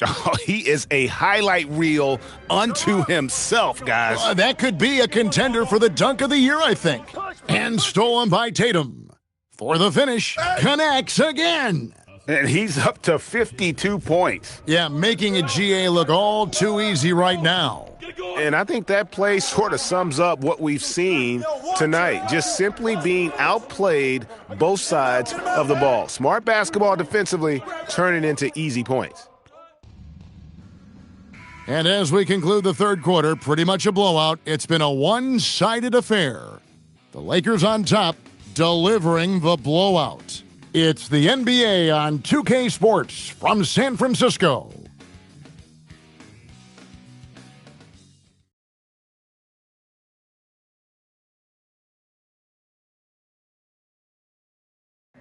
Oh, he is a highlight reel unto himself, guys. That could be a contender for the dunk of the year, I think. And stolen by Tatum. For the finish, connects again. And he's up to 52 points. Yeah, making a GA look all too easy right now. And I think that play sort of sums up what we've seen tonight. Just simply being outplayed both sides of the ball. Smart basketball defensively, turning into easy points. And as we conclude the third quarter, pretty much a blowout. It's been a one-sided affair. The Lakers on top, delivering the blowout. It's the NBA on 2K Sports from San Francisco.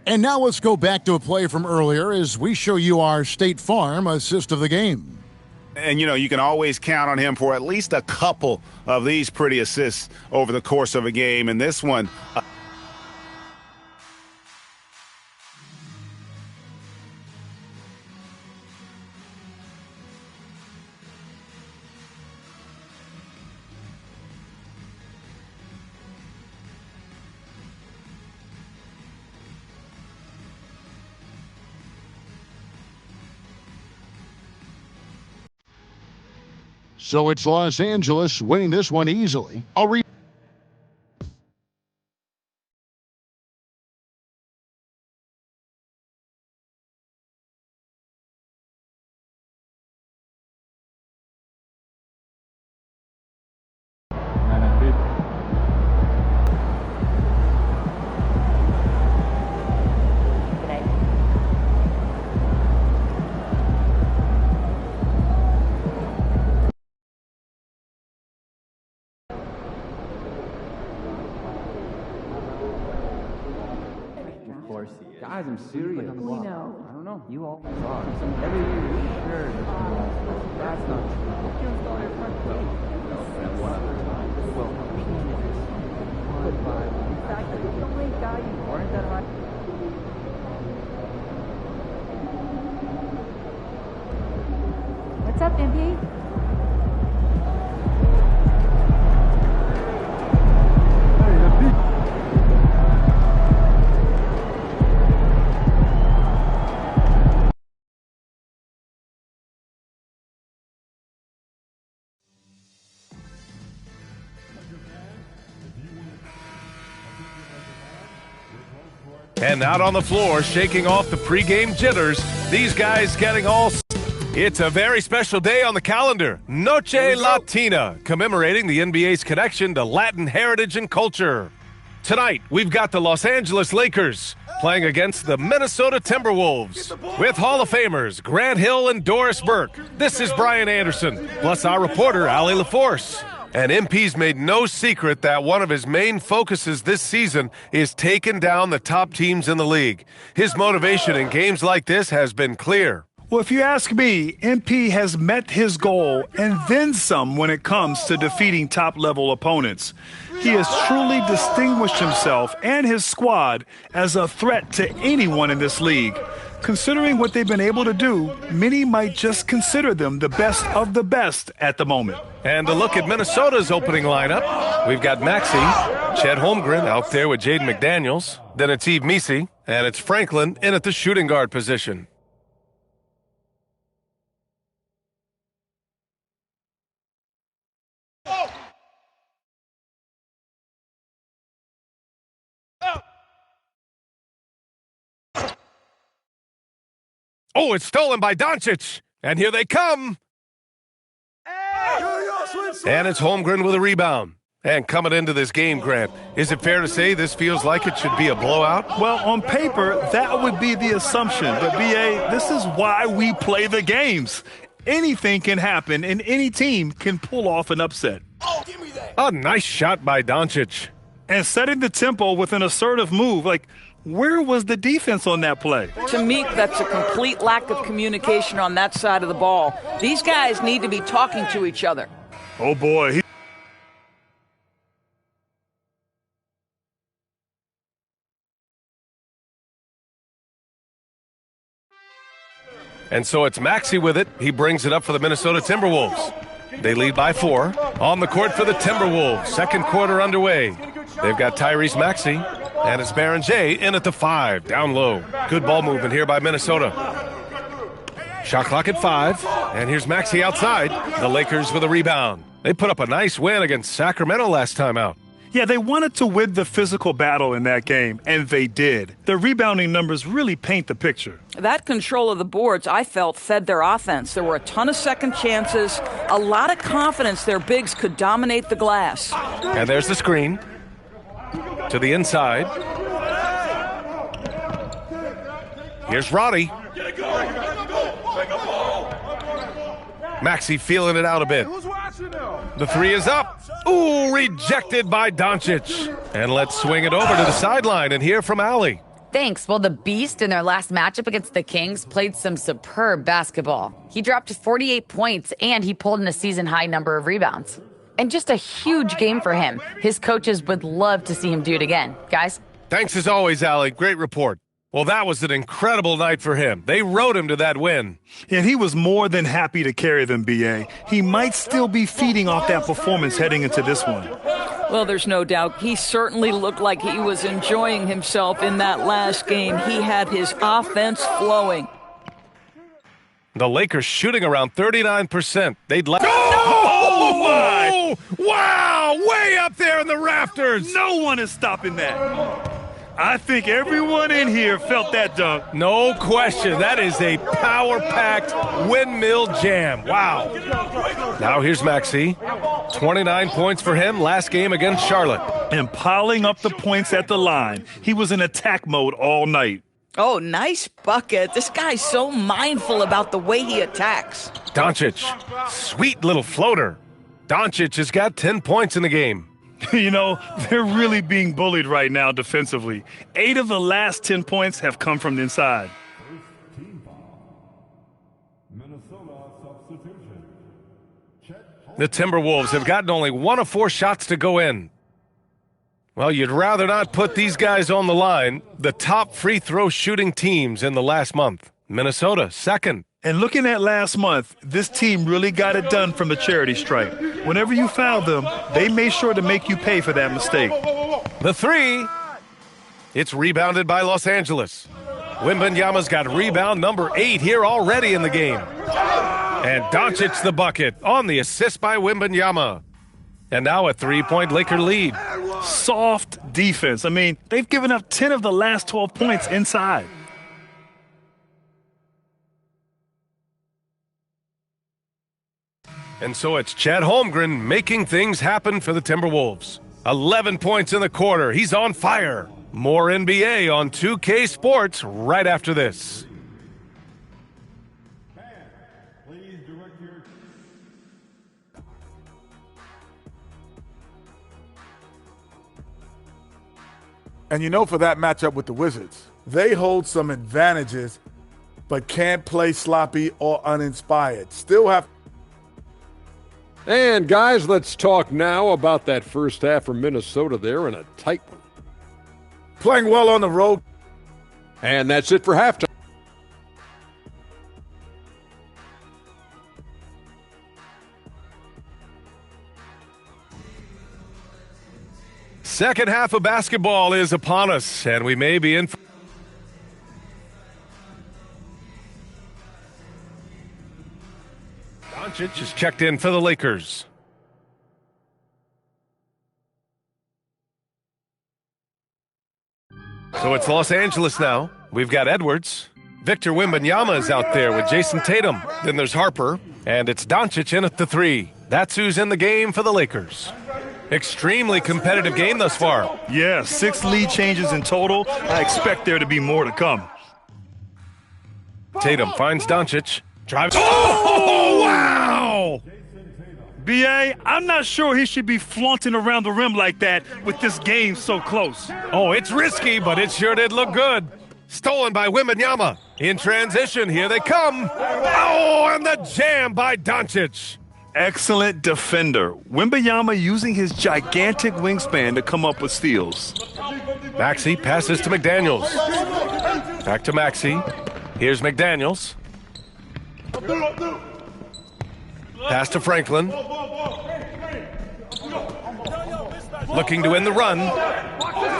And now let's go back to a play from earlier as we show you our State Farm assist of the game. And, you can always count on him for at least a couple of these pretty assists over the course of a game. And this one... So it's Los Angeles winning this one easily. Guys, I'm serious. We know. I don't know. You always are. Every year you're sure that's not true. You're going to front gate. That one other time. Well, exactly. The only guy you weren't that right. What's up, MP? And out on the floor, shaking off the pregame jitters, these guys getting all... It's a very special day on the calendar, Noche Latina, commemorating the NBA's connection to Latin heritage and culture. Tonight, we've got the Los Angeles Lakers playing against the Minnesota Timberwolves with Hall of Famers Grant Hill and Doris Burke. This is Brian Anderson, plus our reporter, Allie LaForce. And MP's made no secret that one of his main focuses this season is taking down the top teams in the league. His motivation in games like this has been clear. Well, if you ask me, MP has met his goal and then some when it comes to defeating top-level opponents. He has truly distinguished himself and his squad as a threat to anyone in this league. Considering what they've been able to do, many might just consider them the best of the best at the moment. And a look at Minnesota's opening lineup. We've got Maxey, Chet Holmgren out there with Jaden McDaniels. Then it's Yves Missi, and it's Franklin in at the shooting guard position. Oh, it's stolen by Doncic. And here they come. And it's Holmgren with a rebound. And coming into this game, Grant, is it fair to say this feels like it should be a blowout? Well, on paper, that would be the assumption. But, B.A., this is why we play the games. Anything can happen, and any team can pull off an upset. Oh, give me that. A nice shot by Doncic. And setting the tempo with an assertive move, where was the defense on that play? To me, that's a complete lack of communication on that side of the ball. These guys need to be talking to each other. Oh, boy. And so it's Maxey with it. He brings it up for the Minnesota Timberwolves. They lead by 4. On the court for the Timberwolves. Second quarter underway. They've got Tyrese Maxey, and it's Baron J in at the 5, down low. Good ball movement here by Minnesota. Shot clock at 5, and here's Maxey outside. The Lakers with a rebound. They put up a nice win against Sacramento last time out. Yeah, they wanted to win the physical battle in that game, and they did. Their rebounding numbers really paint the picture. That control of the boards, I felt, fed their offense. There were a ton of second chances, a lot of confidence their bigs could dominate the glass. And there's the screen to the inside. Here's Roddy. Maxey feeling it out a bit. The three is up. Ooh, rejected by Doncic. And let's swing it over to the sideline and hear from Allie. Thanks. Well, the Beast in their last matchup against the Kings played some superb basketball. He dropped 48 points and he pulled in a season-high number of rebounds. And just a huge game for him. His coaches would love to see him do it again. Guys? Thanks as always, Allie. Great report. Well, that was an incredible night for him. They rode him to that win. And he was more than happy to carry them, B.A. He might still be feeding off that performance heading into this one. Well, there's no doubt. He certainly looked like he was enjoying himself in that last game. He had his offense flowing. The Lakers shooting around 39%. They'd like... Oh, my! Wow! Way up there in the rafters! No one is stopping that. I think everyone in here felt that dunk. No question. That is a power-packed windmill jam. Wow. Now here's Maxey. 29 points for him last game against Charlotte. And piling up the points at the line. He was in attack mode all night. Oh, nice bucket. This guy's so mindful about the way he attacks. Doncic. Sweet little floater. Doncic has got 10 points in the game. You know, they're really being bullied right now defensively. 8 of the last 10 points have come from the inside. The Timberwolves have gotten only 1 of 4 shots to go in. Well, you'd rather not put these guys on the line. The top free throw shooting teams in the last month. Minnesota, second. And looking at last month, this team really got it done from the charity stripe. Whenever you fouled them, they made sure to make you pay for that mistake. The three, it's rebounded by Los Angeles. Wembanyama's got rebound number 8 here already in the game. And Doncic the bucket on the assist by Wembanyama. And now a 3-point Laker lead. Soft defense. I mean, they've given up 10 of the last 12 points inside. And so it's Chet Holmgren making things happen for the Timberwolves. 11 points in the quarter. He's on fire. More NBA on 2K Sports right after this. And you know, for that matchup with the Wizards, they hold some advantages, but can't play sloppy or uninspired. Still have. And guys, let's talk now about that first half for Minnesota there in a tight one. Playing well on the road. And that's it for halftime. Second half of basketball is upon us, and we may be in for... Doncic is checked in for the Lakers. So it's Los Angeles now. We've got Edwards. Victor Wembanyama is out there with Jason Tatum. Then there's Harper, and it's Doncic in at the 3. That's who's in the game for the Lakers. Extremely competitive game thus far. Yeah, 6 lead changes in total. I expect there to be more to come. Tatum finds Doncic. Drives. Oh, wow! B.A., I'm not sure he should be flaunting around the rim like that with this game so close. Oh, it's risky, but it sure did look good. Stolen by Wembanyama. In transition, here they come. Oh, and the jam by Doncic. Excellent defender. Wembanyama using his gigantic wingspan to come up with steals. Maxey passes to McDaniels. Back to Maxey. Here's McDaniels. Pass to Franklin. Looking to win the run.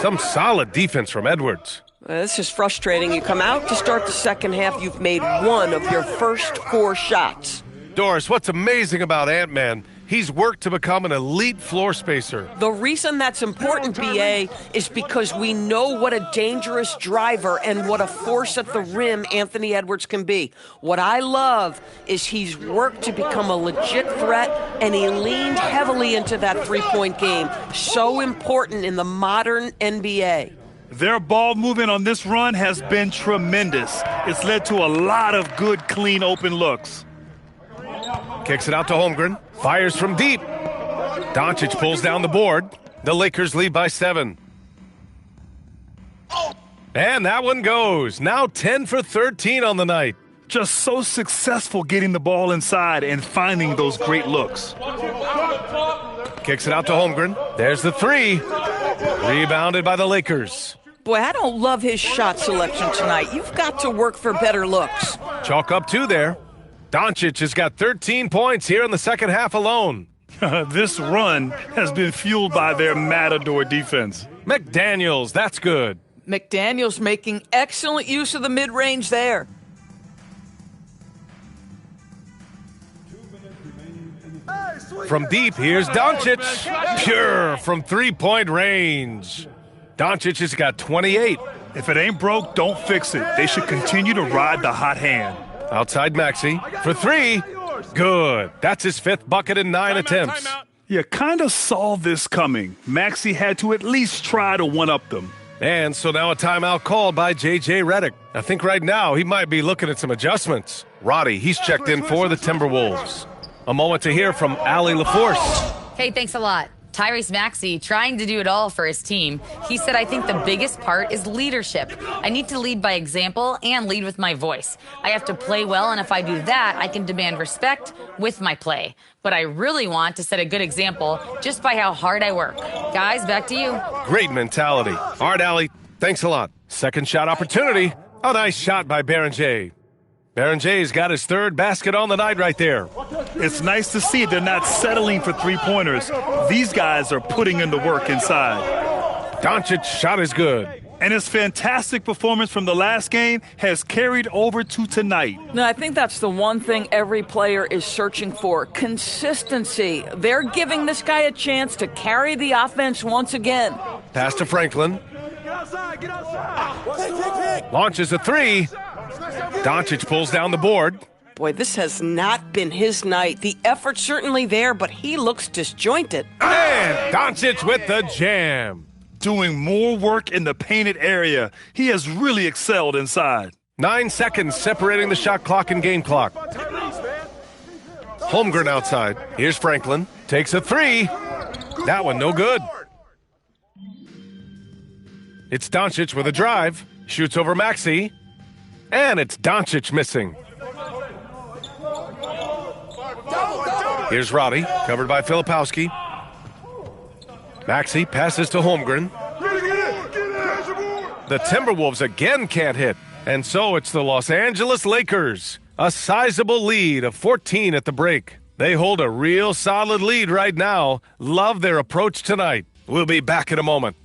Some solid defense from Edwards. This is frustrating. You come out to start the second half, you've made 1 of your first 4 shots. Doris, what's amazing about Ant-Man He's worked to become an elite floor spacer. The reason that's important, BA, is because we know what a dangerous driver and what a force at the rim Anthony Edwards can be. What I love is he's worked to become a legit threat, and he leaned heavily into that three-point game. So important in the modern NBA. Their ball movement on this run has been tremendous. It's led to a lot of good, clean, open looks. Kicks it out to Holmgren. Fires from deep. Doncic pulls down the board. The Lakers lead by 7. And that one goes. Now 10 for 13 on the night. Just so successful getting the ball inside and finding those great looks. Kicks it out to Holmgren. There's the 3. Rebounded by the Lakers. Boy, I don't love his shot selection tonight. You've got to work for better looks. Chalk up 2 there. Doncic has got 13 points here in the second half alone. This run has been fueled by their Matador defense. McDaniels, that's good. McDaniels making excellent use of the mid-range there. From deep, here's Doncic. Pure from three-point range. Doncic has got 28. If it ain't broke, don't fix it. They should continue to ride the hot hand. Outside Maxey for 3. Good. That's his 5th bucket in 9 attempts. You kind of saw this coming. Maxey had to at least try to one-up them. And so now a timeout called by J.J. Redick. I think right now he might be looking at some adjustments. Roddy, he's checked in for the Timberwolves. A moment to hear from Allie LaForce. Hey, thanks a lot. Tyrese Maxey trying to do it all for his team. He said, I think the biggest part is leadership. I need to lead by example and lead with my voice. I have to play well, and if I do that, I can demand respect with my play. But I really want to set a good example just by how hard I work. Guys, back to you. Great mentality. All right, Allie, thanks a lot. Second shot opportunity. A nice shot by Berenger. Berenger's got his 3rd basket on the night right there. It's nice to see they're not settling for three-pointers. These guys are putting in the work inside. Doncic's shot is good. And his fantastic performance from the last game has carried over to tonight. No, I think that's the one thing every player is searching for. Consistency. They're giving this guy a chance to carry the offense once again. Pass to Franklin. Launches a 3. Doncic pulls down the board. Boy, this has not been his night. The effort's certainly there, but he looks disjointed. And Doncic with the jam. Doing more work in the painted area. He has really excelled inside. 9 seconds separating the shot clock and game clock. Holmgren outside. Here's Franklin. Takes a 3. That one no good. It's Doncic with a drive. Shoots over Maxey. And it's Doncic missing. Here's Roddy, covered by Filipowski. Maxey passes to Holmgren. The Timberwolves again can't hit. And so it's the Los Angeles Lakers. A sizable lead of 14 at the break. They hold a real solid lead right now. Love their approach tonight. We'll be back in a moment.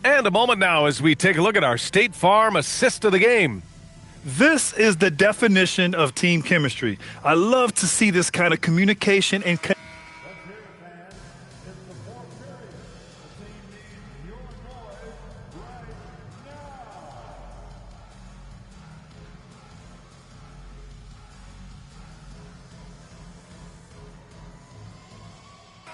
And a moment now as we take a look at our State Farm assist of the game. This is the definition of team chemistry. I love to see this kind of communication and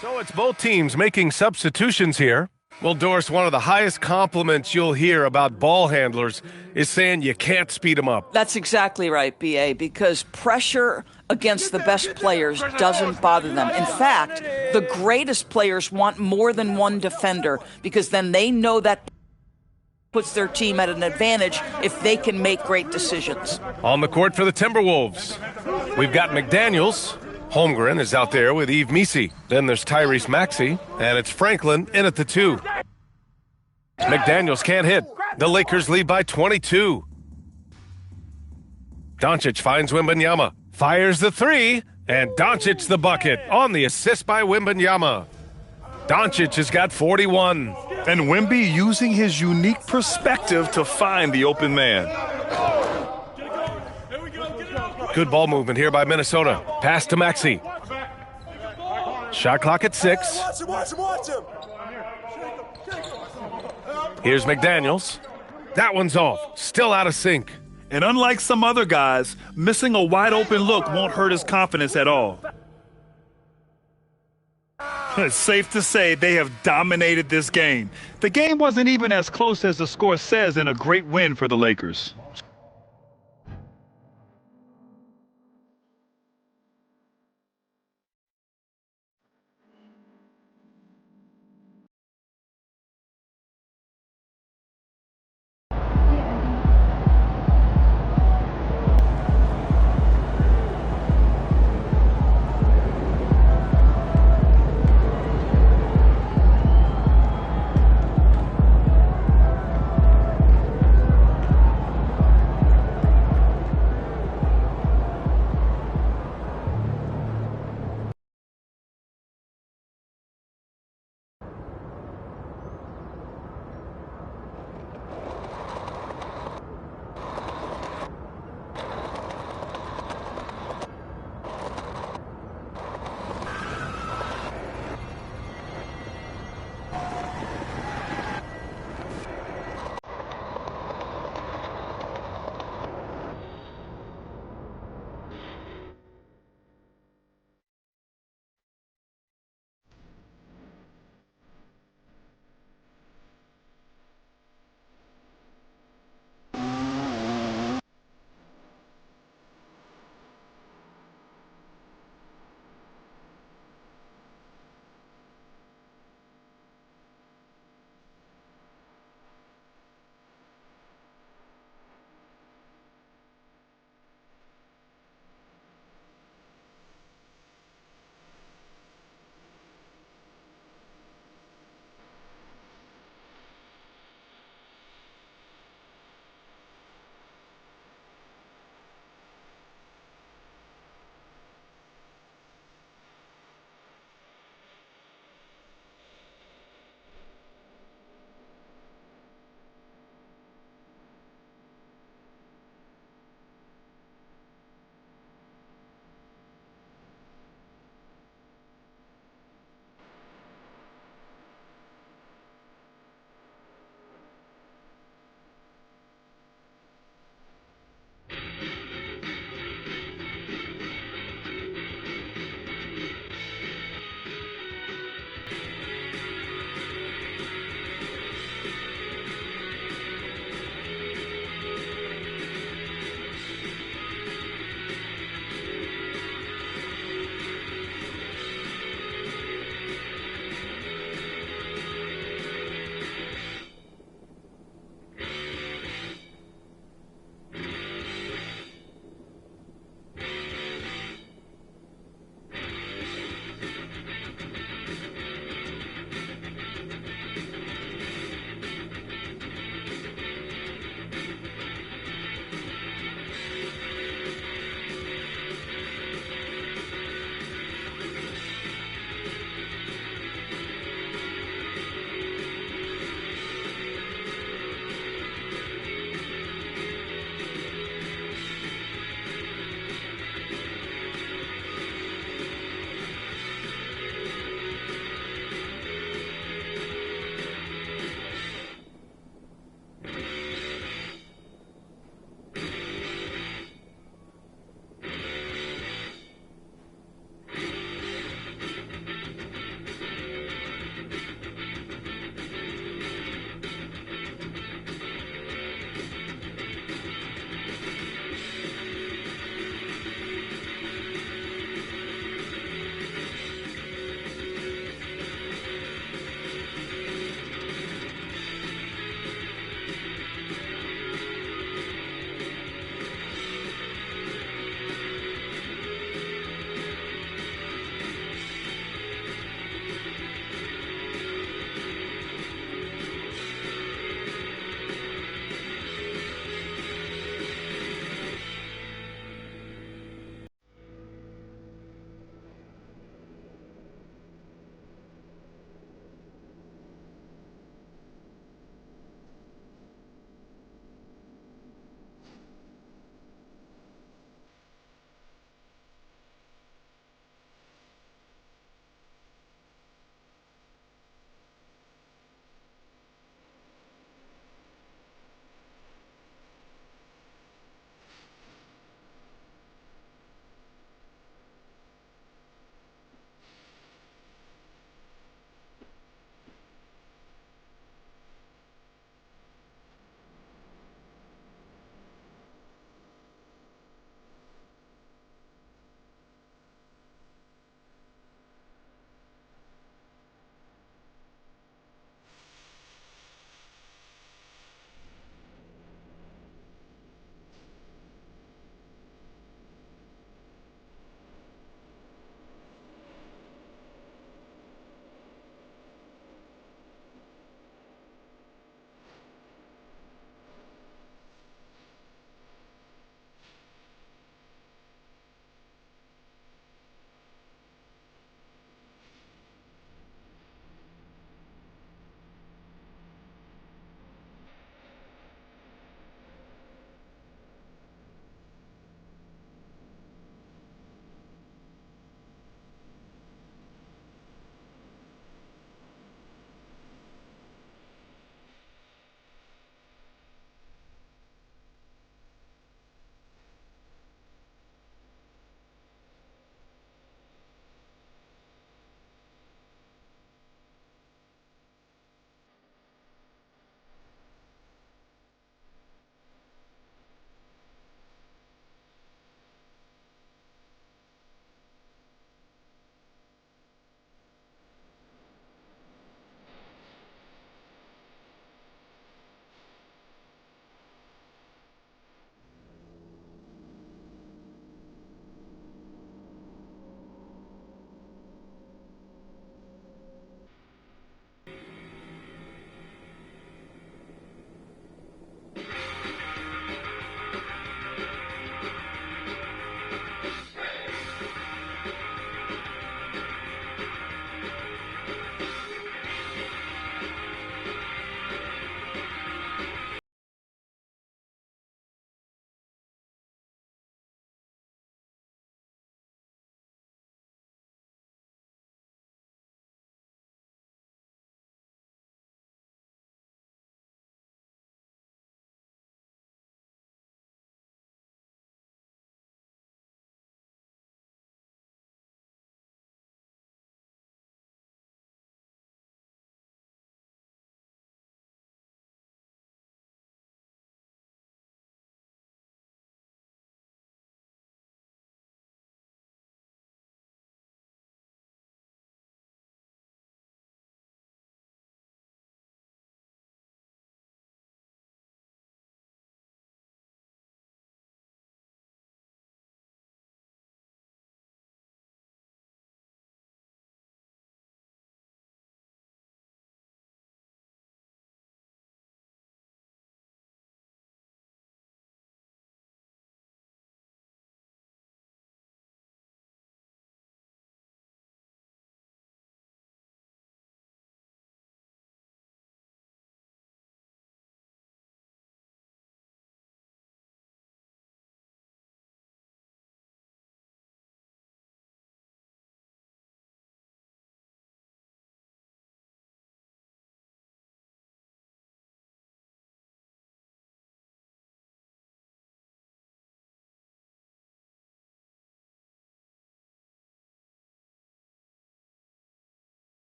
So it's both teams making substitutions here. Well, Doris, one of the highest compliments you'll hear about ball handlers is saying you can't speed them up. That's exactly right, B.A., because pressure against the best players doesn't bother them. In fact, the greatest players want more than one defender because then they know that puts their team at an advantage if they can make great decisions. On the court for the Timberwolves, we've got McDaniels. Holmgren is out there with Yves Missi. Then there's Tyrese Maxey, and it's Franklin in at the 2. McDaniels can't hit. The Lakers lead by 22. Doncic finds Wembanyama. Fires the three, and Doncic the bucket on the assist by Wembanyama. Doncic has got 41. And Wemby using his unique perspective to find the open man. Good ball movement here by Minnesota. Pass to Maxey. Shot clock at 6. Here's McDaniels. That one's off. Still out of sync. And unlike some other guys, missing a wide open look won't hurt his confidence at all. It's safe to say they have dominated this game. The game wasn't even as close as the score says in a great win for the Lakers.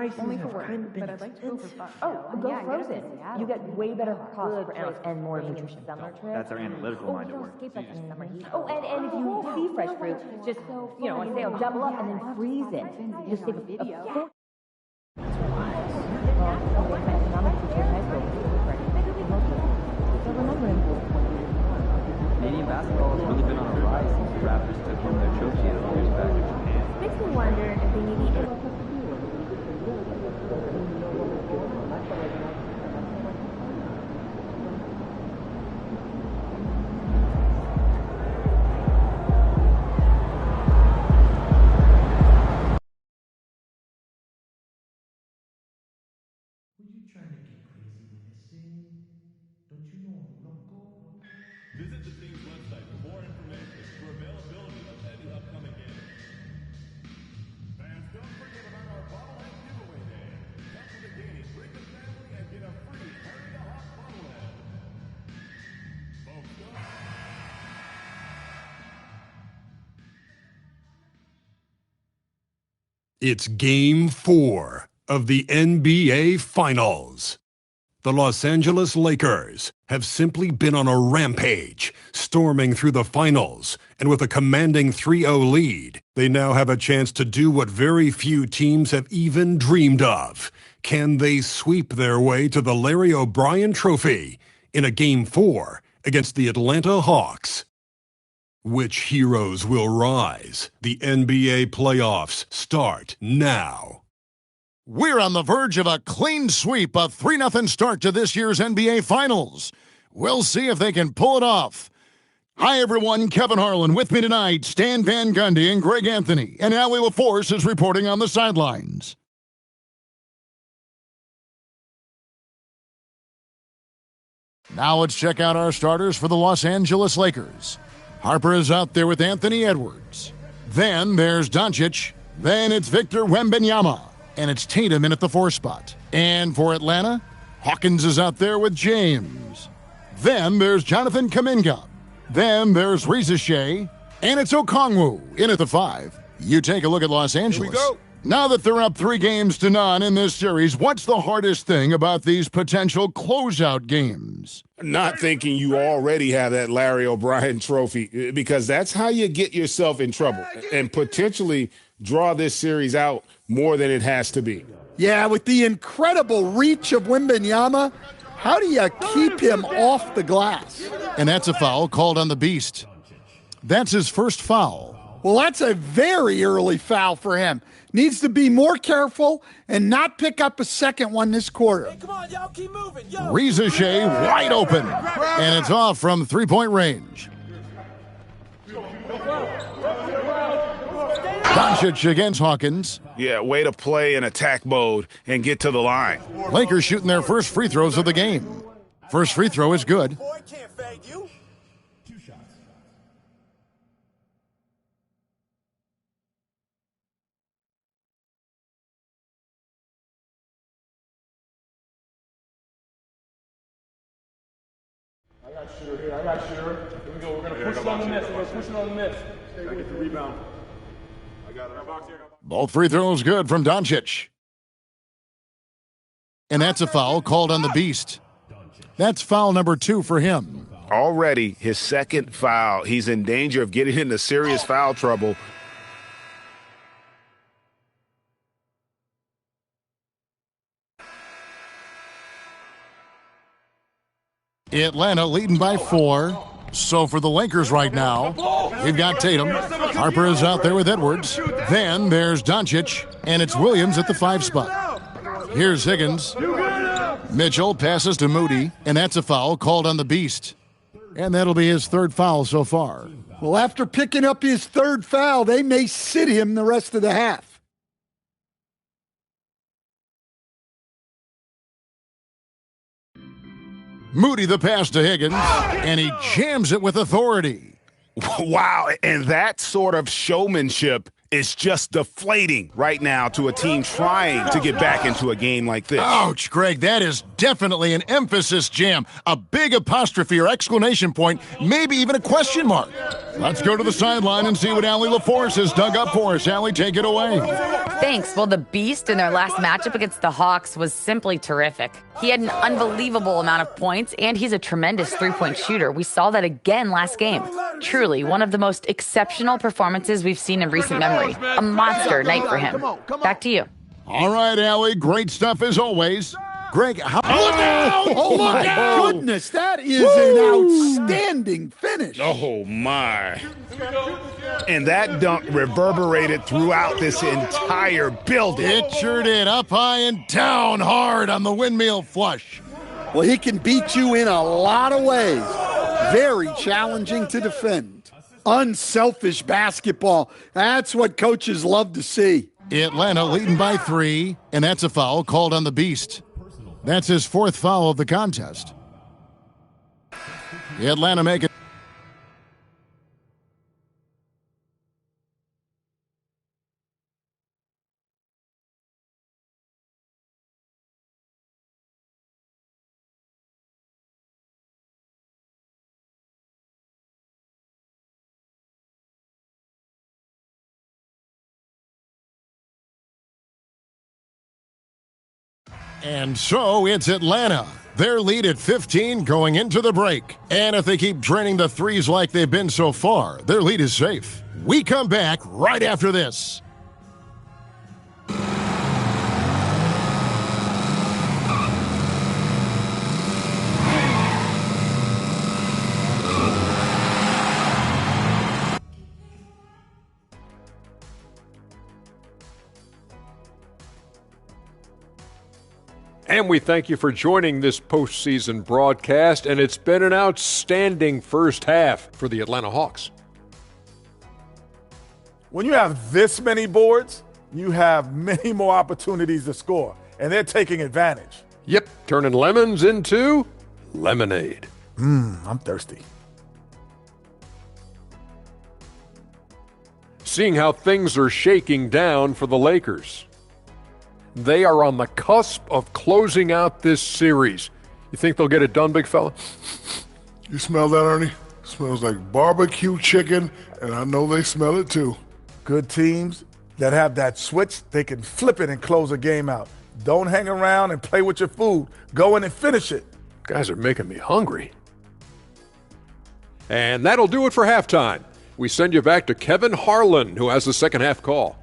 prices Only for have work, kind of been but I'd like to go for fun. Oh, go frozen. You get way better cost per ounce and more nutrition. That's our analytical mind at work. Oh, and if you see fresh fruit, just, I say I'll double up and then freeze it. Just save a Canadian basketball has really been on a rise since the Raptors took home their trophy a few years back in Japan. Makes me wonder if they maybe... Visit the team's website for more information for availability of any upcoming games. Fans, don't forget about our bobblehead giveaway day. Come to the game, bring the family, and get a free Harry the Hawk bobblehead. Folks, go. It's Game 4 of the NBA Finals. The Los Angeles Lakers have simply been on a rampage, storming through the finals, and with a commanding 3-0 lead, they now have a chance to do what very few teams have even dreamed of. Can they sweep their way to the Larry O'Brien Trophy in a Game 4 against the Atlanta Hawks? Which heroes will rise? The NBA playoffs start now. We're on the verge of a clean sweep, a 3-0 start to this year's NBA Finals. We'll see if they can pull it off. Hi, everyone. Kevin Harlan with me tonight, Stan Van Gundy and Greg Anthony. And Allie LaForce is reporting on the sidelines. Now let's check out our starters for the Los Angeles Lakers. Harper is out there with Anthony Edwards. Then there's Doncic. Then it's Victor Wembanyama. And it's Tatum in at the 4 spot. And for Atlanta, Hawkins is out there with James. Then there's Jonathan Kuminga. Then there's Reza Shea. And it's Okongwu in at the 5. You take a look at Los Angeles. Here we go. Now that they're up 3-0 in this series, what's the hardest thing about these potential closeout games? Not thinking you already have that Larry O'Brien trophy, because that's how you get yourself in trouble and potentially draw this series out more than it has to be. Yeah, with the incredible reach of Wembanyama, how do you keep him off the glass? And that's a foul called on the Beast. That's his first foul. Well, that's a very early foul for him. Needs to be more careful and not pick up a second one this quarter. Hey, come on, y'all, keep moving. Yo. Reza Shea wide open, and it's off from 3-point range. Doncic against Hawkins. Yeah, way to play in attack mode and get to the line. Lakers shooting their first free throws of the game. First free throw is good. Boy, can't fade you. 2 shots. I got shooter here. Here we go. We're going to push it on the miss. We're going to push it on the miss. I get the rebound. I got it. Box here. Both free throws good from Doncic. And that's a foul called on the Beast. That's foul number 2 for him. Already his second foul. He's in danger of getting into serious foul trouble. Atlanta leading by 4. So for the Lakers right now, we've got Tatum. Harper is out there with Edwards. Then there's Doncic, and it's Williams at the 5 spot. Here's Higgins. Mitchell passes to Moody, and that's a foul called on the Beast. And that'll be his 3rd foul so far. Well, after picking up his 3rd foul, they may sit him the rest of the half. Moody the pass to Higgins, and he jams it with authority. Wow, and that sort of showmanship is just deflating right now to a team trying to get back into a game like this. Ouch, Greg, that is definitely an emphasis jam. A big apostrophe or exclamation point, maybe even a question mark. Let's go to the sideline and see what Allie LaForce has dug up for us. Allie, take it away. Thanks. Well, the Beast in their last matchup against the Hawks was simply terrific. He had an unbelievable amount of points, and he's a tremendous three-point shooter. We saw that again last game. Truly, one of the most exceptional performances we've seen in recent memory. A monster night for him. Back to you. All right, Allie, great stuff as always. Greg, how... Look out! Oh, my goodness. That is an outstanding finish. Oh, my. And that dunk reverberated throughout this entire building. It sure did. Up high and down hard on the windmill flush. Well, he can beat you in a lot of ways. Very challenging to defend. Unselfish basketball. That's what coaches love to see. Atlanta leading by 3, and that's a foul called on the Beast. That's his 4th foul of the contest. Atlanta making... And so it's Atlanta. Their lead at 15 going into the break. And if they keep draining the threes like they've been so far, their lead is safe. We come back right after this. And we thank you for joining this postseason broadcast, and it's been an outstanding first half for the Atlanta Hawks. When you have this many boards, you have many more opportunities to score, and they're taking advantage. Yep, turning lemons into lemonade. I'm thirsty. Seeing how things are shaking down for the Lakers. They are on the cusp of closing out this series. You think they'll get it done, big fella? You smell that, Ernie? Smells like barbecue chicken, and I know they smell it too. Good teams that have that switch, they can flip it and close a game out. Don't hang around and play with your food. Go in and finish it. Guys are making me hungry. And that'll do it for halftime. We send you back to Kevin Harlan, who has the second half call.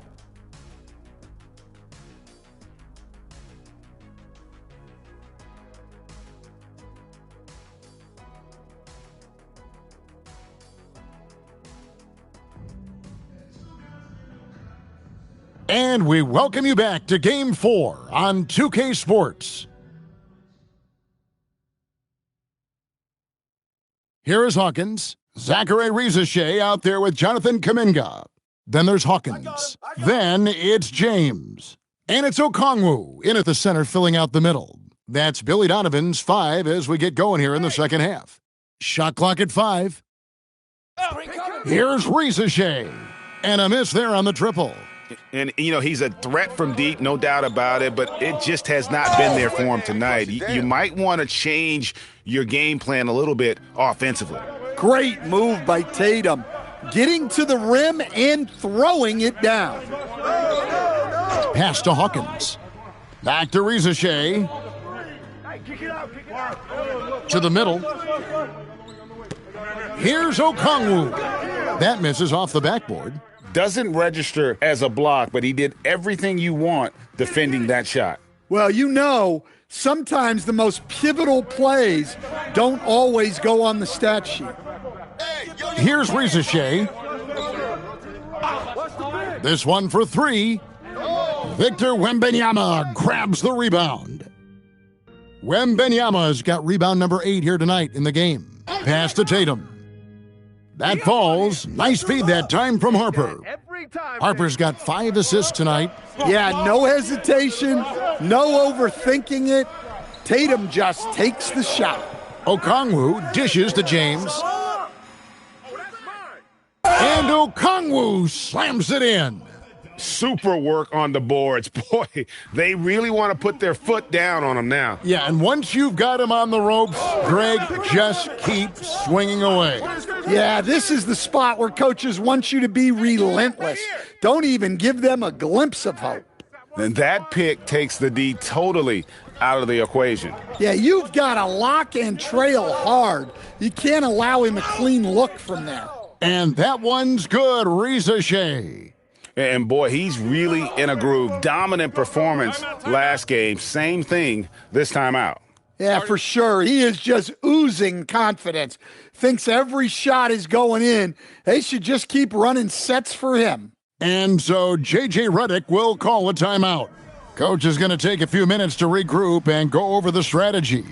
And we welcome you back to Game 4 on 2K Sports. Here is Hawkins. Zachary Rizachet out there with Jonathan Kuminga. Then there's Hawkins. Then it's James. And it's Okongwu in at the center filling out the middle. That's Billy Donovan's 5 as we get going here in the second half. Shot clock at 5. Here's Rizachet. And a miss there on the triple. And, you know, he's a threat from deep, no doubt about it, but it just has not been there for him tonight. You might want to change your game plan a little bit offensively. Great move by Tatum. Getting to the rim and throwing it down. Pass to Hawkins. Back to Rizachet. To the middle. Here's Okongwu. That misses off the backboard. Doesn't register as a block, but he did everything you want defending that shot. Well, you know, sometimes the most pivotal plays don't always go on the stat sheet. Here's Rizachet. This one for 3. Victor Wembanyama grabs the rebound. Wembanyama's got rebound number 8 here tonight in the game. Pass to Tatum. That falls. Nice feed that time from Harper. Harper's got 5 assists tonight. Yeah, no hesitation, no overthinking it. Tatum just takes the shot. Okongwu dishes to James. And Okongwu slams it in. Super work on the boards. Boy, they really want to put their foot down on him now. Yeah, and once you've got him on the ropes, Greg, just keep swinging away. Yeah, this is the spot where coaches want you to be relentless. Don't even give them a glimpse of hope. And that pick takes the D totally out of the equation. Yeah, you've got to lock and trail hard. You can't allow him a clean look from there. And that one's good, Reza Shea. And boy, he's really in a groove. Dominant performance last game. Same thing this time out. Yeah, for sure. He is just oozing confidence. Thinks every shot is going in. They should just keep running sets for him. And so J.J. Redick will call a timeout. Coach is going to take a few minutes to regroup and go over the strategy.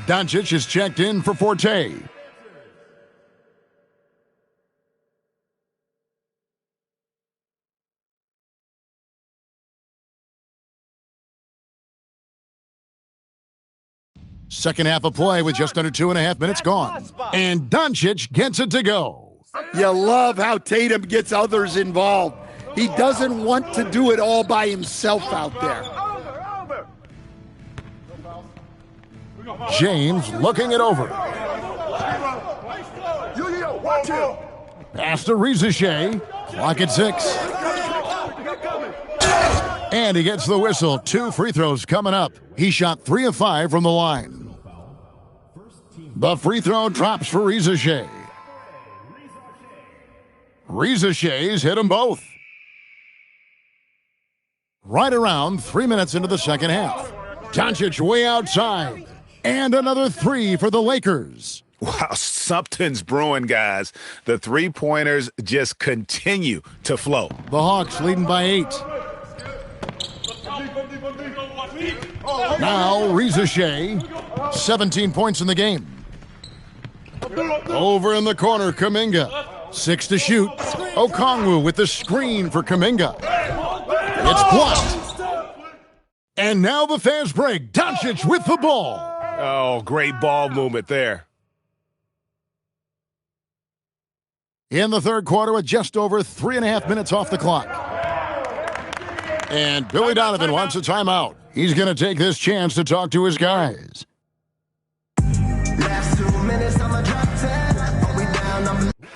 Doncic is checked in for Forte. Second half of play with just under 2.5 minutes gone. And Doncic gets it to go. You love how Tatum gets others involved. He doesn't want to do it all by himself out there. James looking it over. Pass to Reza Shea. Clock at 6. And he gets the whistle. 2 free throws coming up. He shot 3 of 5 from the line. The free throw drops for Reza Shea. Reza Shea's hit them both. Right around 3 minutes into the second half. Doncic way outside. And another 3 for the Lakers. Wow, something's brewing, guys. The three-pointers just continue to flow. The Hawks leading by 8. Now Reza Shea, 17 points in the game. Over in the corner, Kuminga. 6 to shoot. Okongwu with the screen for Kuminga. It's blocked. And now the fast break. Doncic with the ball. Oh, great ball movement there. In the third quarter with just over 3.5 minutes off the clock. And Billy Donovan wants a timeout. He's going to take this chance to talk to his guys.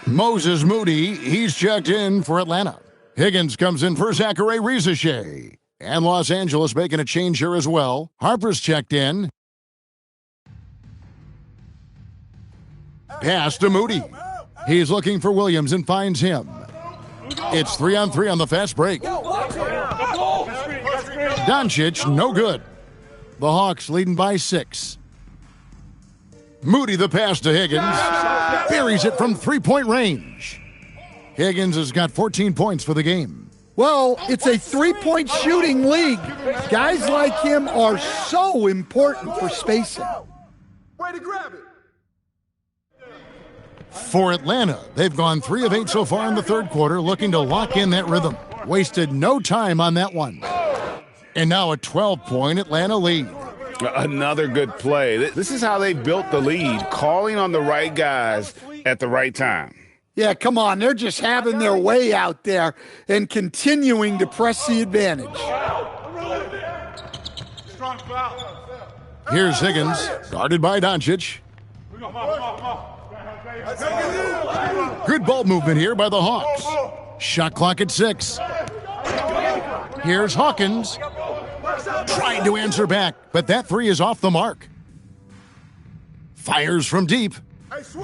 Moses Moody, he's checked in for Atlanta. Higgins comes in for Zachary Reza Shea. And Los Angeles making a change here as well. Harper's checked in. Pass to Moody. He's looking for Williams and finds him. It's 3-on-3 on the fast break. Doncic, no good. The Hawks leading by 6. Moody the pass to Higgins. Buries it from three-point range. Higgins has got 14 points for the game. Well, it's a three-point shooting league. Guys like him are so important for spacing. Way to grab it. For Atlanta, they've gone 3 of 8 so far in the third quarter, looking to lock in that rhythm. Wasted no time on that one. And now a 12-point Atlanta lead. Another good play. This is how they built the lead, calling on the right guys at the right time. Yeah, come on. They're just having their way out there and continuing to press the advantage. Here's Higgins, guarded by Doncic. Good ball movement here by the Hawks. Shot clock at 6. Here's Hawkins. Trying to answer back, but that 3 is off the mark. Fires from deep.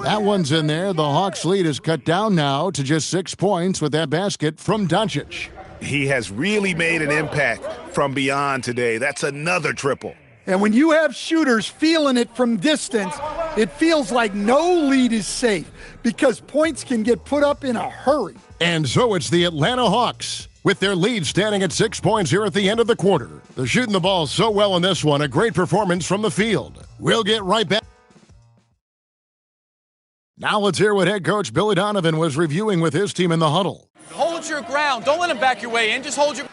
That one's in there. The Hawks lead is cut down now to just 6 points with that basket from Doncic. He has really made an impact from beyond today. That's another triple. And when you have shooters feeling it from distance, it feels like no lead is safe because points can get put up in a hurry. And so it's the Atlanta Hawks with their lead standing at 6 points here at the end of the quarter. They're shooting the ball so well in this one. A great performance from the field. We'll get right back. Now let's hear what head coach Billy Donovan was reviewing with his team in the huddle. Hold your ground. Don't let him back your way in. Just hold your...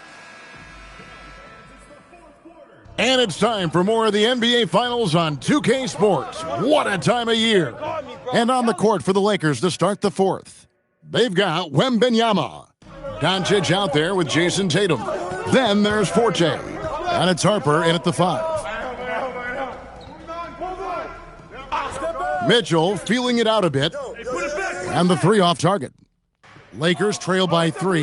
And it's time for more of the NBA Finals on 2K Sports. What a time of year. And on the court for the Lakers to start the fourth. They've got Wembanyama. Doncic out there with Jason Tatum. Then there's Forte. And it's Harper in at the 5. Mitchell feeling it out a bit. And the 3 off target. Lakers trail by 3.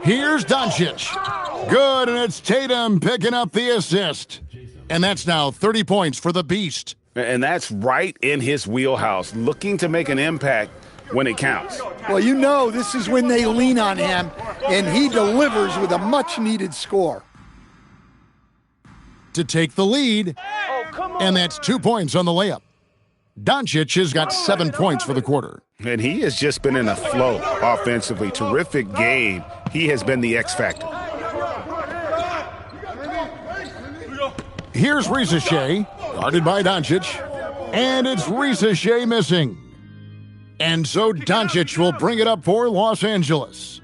Here's Doncic. Good, and it's Tatum picking up the assist. And that's now 30 points for the Beast. And that's right in his wheelhouse, looking to make an impact when it counts. Well, you know this is when they lean on him, and he delivers with a much-needed score. To take the lead, and that's 2 points on the layup. Doncic has got 7 points for the quarter. And he has just been in a flow offensively. Terrific game. He has been the X factor. Here's Ricochet, guarded by Doncic, and it's Ricochet missing. And so Doncic will bring it up for Los Angeles.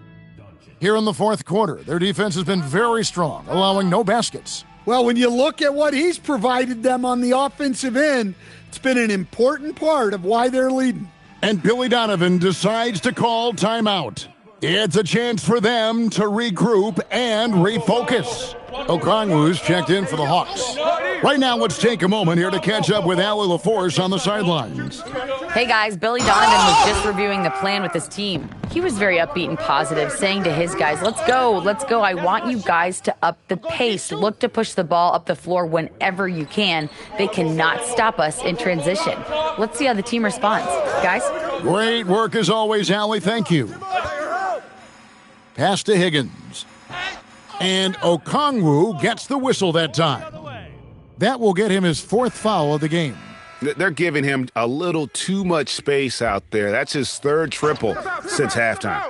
Here in the fourth quarter, their defense has been very strong, allowing no baskets. Well, when you look at what he's provided them on the offensive end, it's been an important part of why they're leading. And Billy Donovan decides to call timeout. It's a chance for them to regroup and refocus. Okongwu's checked in for the Hawks. Right now, let's take a moment here to catch up with Allie LaForce on the sidelines. Hey guys, Billy Donovan was just reviewing the plan with his team. He was very upbeat and positive, saying to his guys, let's go. I want you guys to up the pace. Look to push the ball up the floor whenever you can. They cannot stop us in transition. Let's see how the team responds. Guys? Great work as always, Allie. Thank you. Pass to Higgins. And Okongwu gets the whistle that time. That will get him his 4th foul of the game. They're giving him a little too much space out there. That's his 3rd triple since halftime.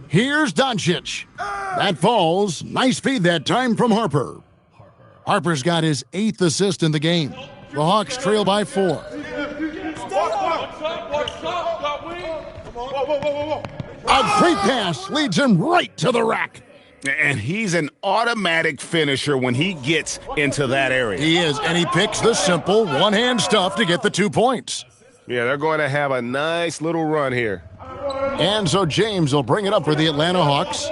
Here's Doncic. That falls. Nice feed that time from Harper. Harper's got his 8th assist in the game. The Hawks trail by 4. A great pass leads him right to the rack. And he's an automatic finisher when he gets into that area. He is, and he picks the simple one-hand stuff to get the 2 points. Yeah, they're going to have a nice little run here. And so James will bring it up for the Atlanta Hawks.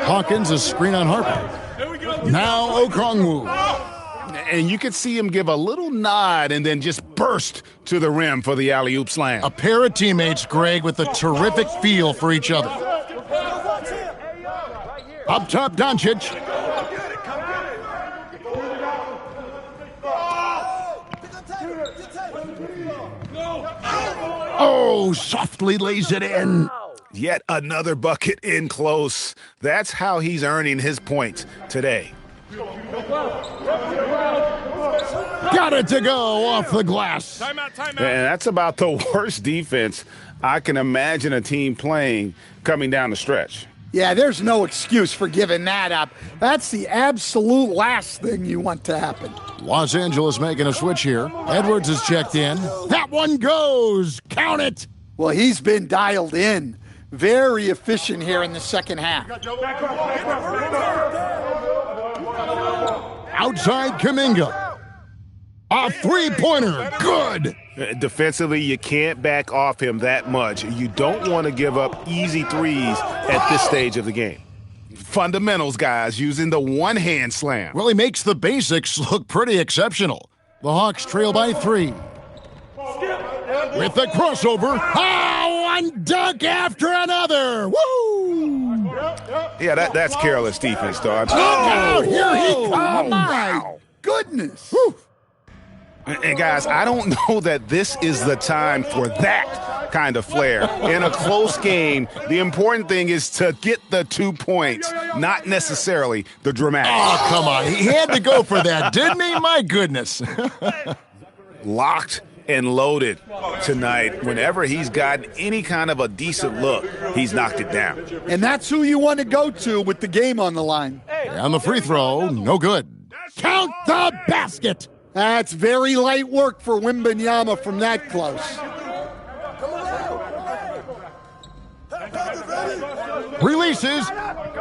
Hawkins is screen on Harper. Now Okongwu. And you could see him give a little nod and then just burst to the rim for the alley-oop slam. A pair of teammates, Greg, with a terrific feel for each other. Up top, Doncic. Oh, softly lays it in. Yet another bucket in close. That's how he's earning his points today. Got it to go off the glass. And that's about the worst defense I can imagine a team playing coming down the stretch. Yeah, there's no excuse for giving that up. That's the absolute last thing you want to happen. Los Angeles making a switch here. Edwards is checked in. That one goes. Count it. Well, he's been dialed in. Very efficient here in the second half. Outside Kuminga. A three-pointer. Good. Defensively, you can't back off him that much. You don't want to give up easy threes at this stage of the game. Fundamentals, guys, using the one-hand slam. Well, he makes the basics look pretty exceptional. The Hawks trail by 3. With the crossover. Oh, one dunk after another. Woo! Yeah, that's careless defense, though. Look out, here he comes. My goodness. Woo. And guys, I don't know that this is the time for that kind of flair. In a close game, the important thing is to get the 2 points, not necessarily the dramatic. Oh, come on. He had to go for that, didn't he? My goodness. Locked and loaded tonight. Whenever he's gotten any kind of a decent look, he's knocked it down. And that's who you want to go to with the game on the line. On the free throw, no good. Count the basket. That's very light work for Wembanyama from that close. Releases.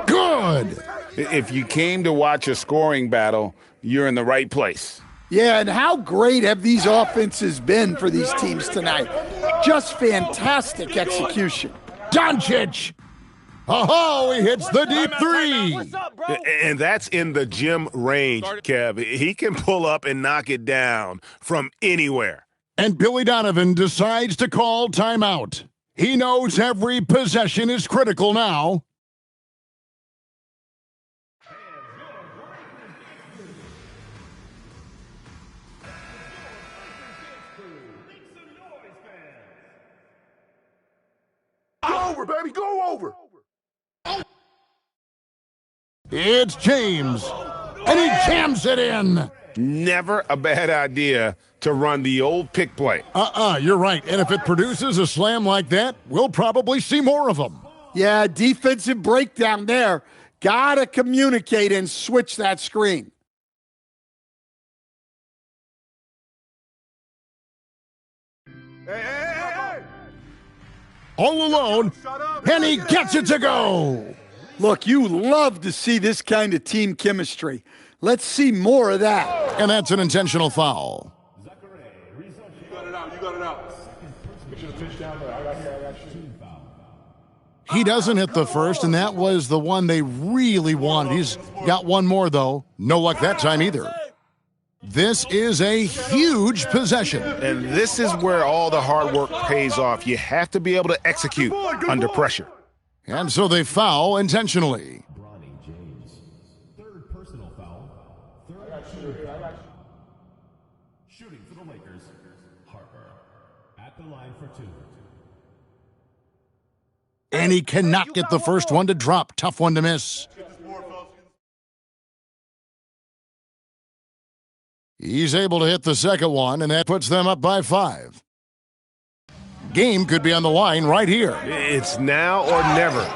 Good. If you came to watch a scoring battle, you're in the right place. Yeah, and how great have these offenses been for these teams tonight? Just fantastic execution. Doncic. Oh, he hits the deep three. And that's in the gym range, Kev. He can pull up and knock it down from anywhere. And Billy Donovan decides to call timeout. He knows every possession is critical now. Go over, baby, go over. It's James, and he jams it in. Never a bad idea to run the old pick play. You're right. And if it produces a slam like that, we'll probably see more of them. Yeah, defensive breakdown there. Gotta communicate and switch that screen. All alone, and he gets it to go. Look, you love to see this kind of team chemistry. Let's see more of that. And that's an intentional foul. You got it out. Make sure the pitch down there. I got you. He doesn't hit the first, and that was the one they really wanted. He's got one more, though. No luck that time either. This is a huge possession. And this is where all the hard work pays off. You have to be able to execute under pressure. And so they foul intentionally. James. Third personal foul. Shooting for the Lakers. Harper. At the line for two. And he cannot get the first one to drop. Tough one to miss. He's able to hit the second one, and that puts them up by 5. Game could be on the line right here. It's now or never.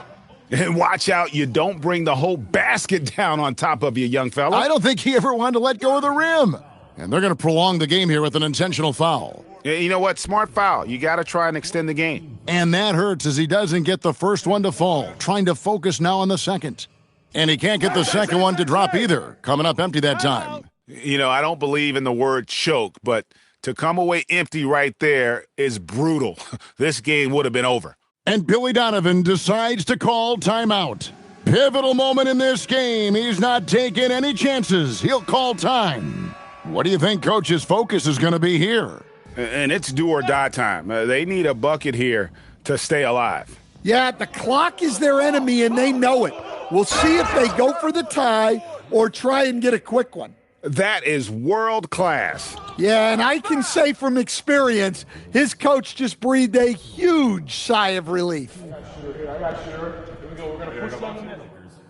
And watch out, you don't bring the whole basket down on top of you, young fella. I don't think he ever wanted to let go of the rim. And they're going to prolong the game here with an intentional foul. You know what? Smart foul. You got to try and extend the game. And that hurts as he doesn't get the first one to fall. Trying to focus now on the second. And he can't get the second one to drop either. Coming up empty that time. You know, I don't believe in the word choke, but to come away empty right there is brutal. This game would have been over. And Billy Donovan decides to call timeout. Pivotal moment in this game. He's not taking any chances. He'll call time. What do you think Coach's focus is going to be here? And it's do or die time. They need a bucket here to stay alive. Yeah, the clock is their enemy, and they know it. We'll see if they go for the tie or try and get a quick one. That is world class. Yeah, and I can say from experience, his coach just breathed a huge sigh of relief.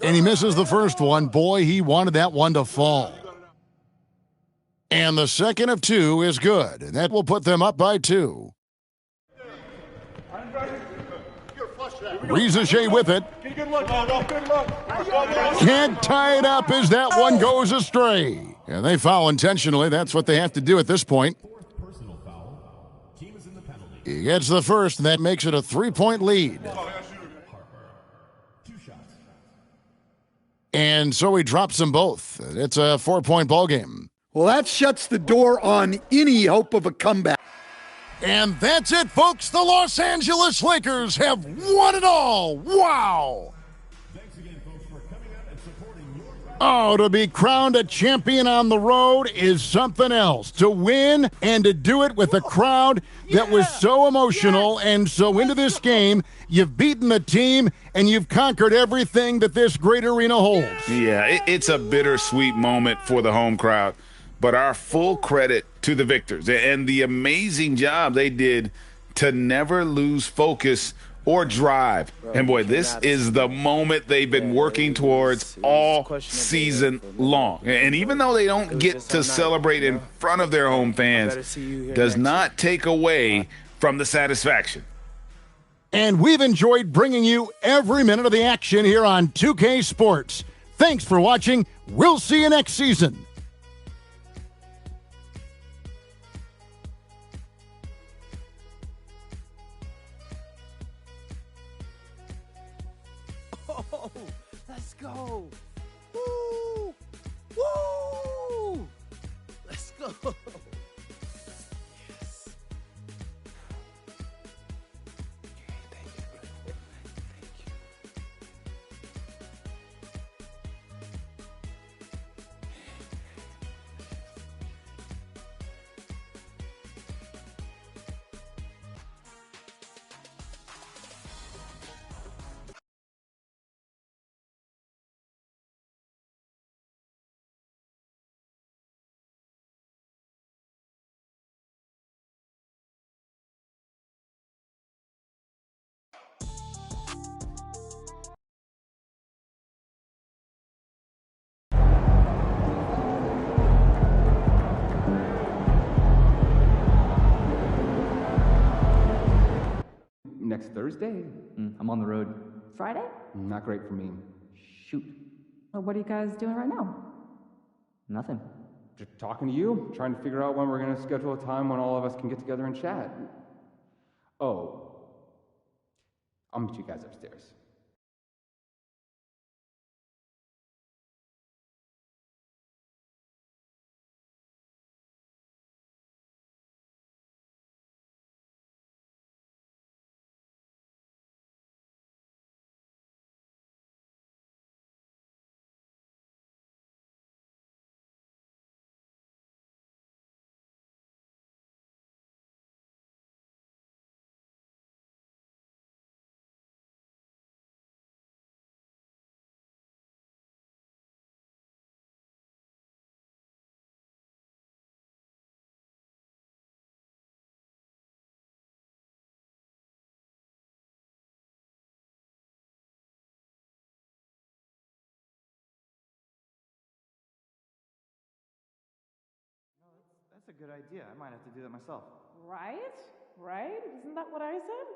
And he misses the first one. Boy, he wanted that one to fall. And the second of 2 is good. And that will put them up by 2. Rizachet with it. Can't tie it up as that one goes astray. And they foul intentionally. That's what they have to do at this point. He gets the first, and that makes it a 3-point lead. And so he drops them both. It's a 4-point ball game. Well, that shuts the door on any hope of a comeback. And that's it, folks. The Los Angeles Lakers have won it all. Wow. Oh, to be crowned a champion on the road is something else. To win and to do it with a crowd that was so emotional and so into this game, you've beaten the team and you've conquered everything that this great arena holds. Yeah, it's a bittersweet moment for the home crowd, but our full credit to the victors and the amazing job they did to never lose focus or drive. And boy, this is the moment they've been working towards all season long. And even though they don't get to celebrate in front of their home fans, does not take away from the satisfaction. And we've enjoyed bringing you every minute of the action here on 2K Sports. Thanks for watching. We'll see you next season. go. Woo! Woo! Let's go. Yes. Thank you. Next Thursday? I'm on the road. Friday? Not great for me. Shoot. Well, what are you guys doing right now? Nothing. Just talking to you, trying to figure out when we're going to schedule a time when all of us can get together and chat. Oh. I'll meet you guys upstairs. That's a good idea. I might have to do that myself. Right? Right? Isn't that what I said?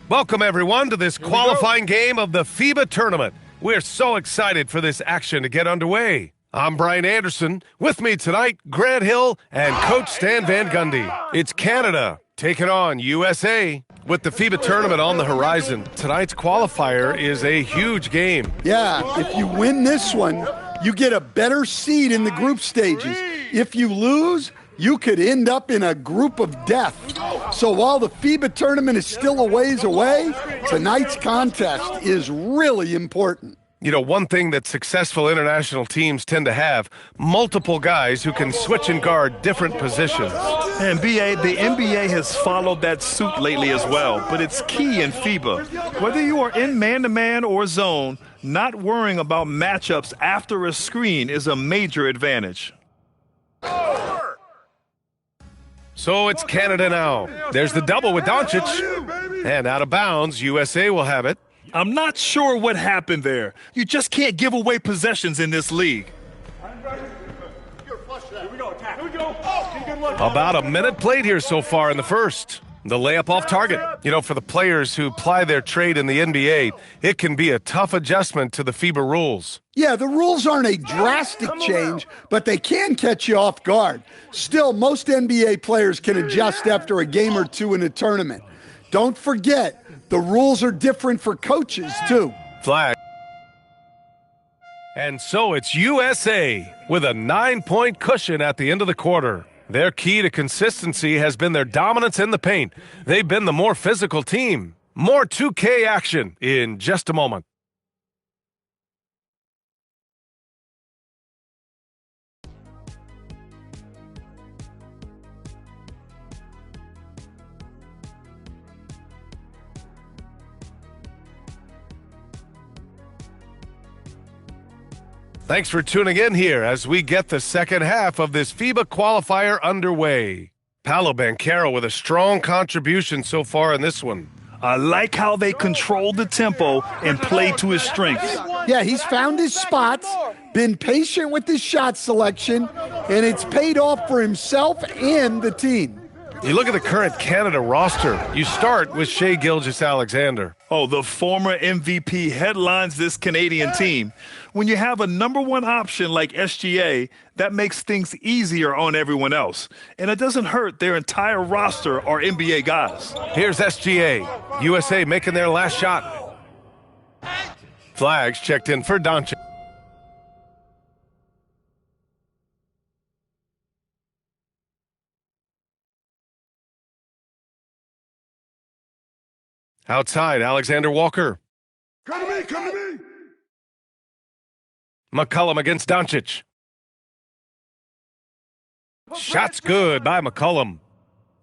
Welcome, everyone, to this qualifying game of the FIBA tournament. We're so excited for this action to get underway. I'm Brian Anderson. With me tonight, Grant Hill and Coach Stan Van Gundy. It's Canada taking on USA. With the FIBA tournament on the horizon, tonight's qualifier is a huge game. Yeah, if you win this one, you get a better seed in the group stages. If you lose, you could end up in a group of death. So while the FIBA tournament is still a ways away, tonight's contest is really important. You know, one thing that successful international teams tend to have, multiple guys who can switch and guard different positions. And BA, the NBA has followed that suit lately as well, but it's key in FIBA. Whether you are in man-to-man or zone, not worrying about matchups after a screen is a major advantage. So it's Canada now. There's the double with Doncic. And out of bounds, USA will have it. I'm not sure what happened there. You just can't give away possessions in this league. About a minute played here so far in the first. The layup off target. You know, for the players who ply their trade in the NBA, it can be a tough adjustment to the FIBA rules. Yeah, the rules aren't a drastic change, but they can catch you off guard. Still, most NBA players can adjust after a game or two in a tournament. Don't forget, the rules are different for coaches, too. Flag. And so it's USA with a 9-point cushion at the end of the quarter. Their key to consistency has been their dominance in the paint. They've been the more physical team. More 2K action in just a moment. Thanks for tuning in here as we get the second half of this FIBA qualifier underway. Paolo Banchero with a strong contribution so far in this one. I like how they control the tempo and play to his strengths. Yeah, he's found his spots, been patient with his shot selection, and it's paid off for himself and the team. You look at the current Canada roster. You start with Shai Gilgeous-Alexander. Oh, the former MVP headlines this Canadian team. When you have a number one option like SGA, that makes things easier on everyone else. And it doesn't hurt their entire roster are NBA guys. Here's SGA. USA making their last shot. Flags checked in for Doncic. Outside, Alexander Walker. Come to me! McCollum against Doncic. Shot's good by McCollum.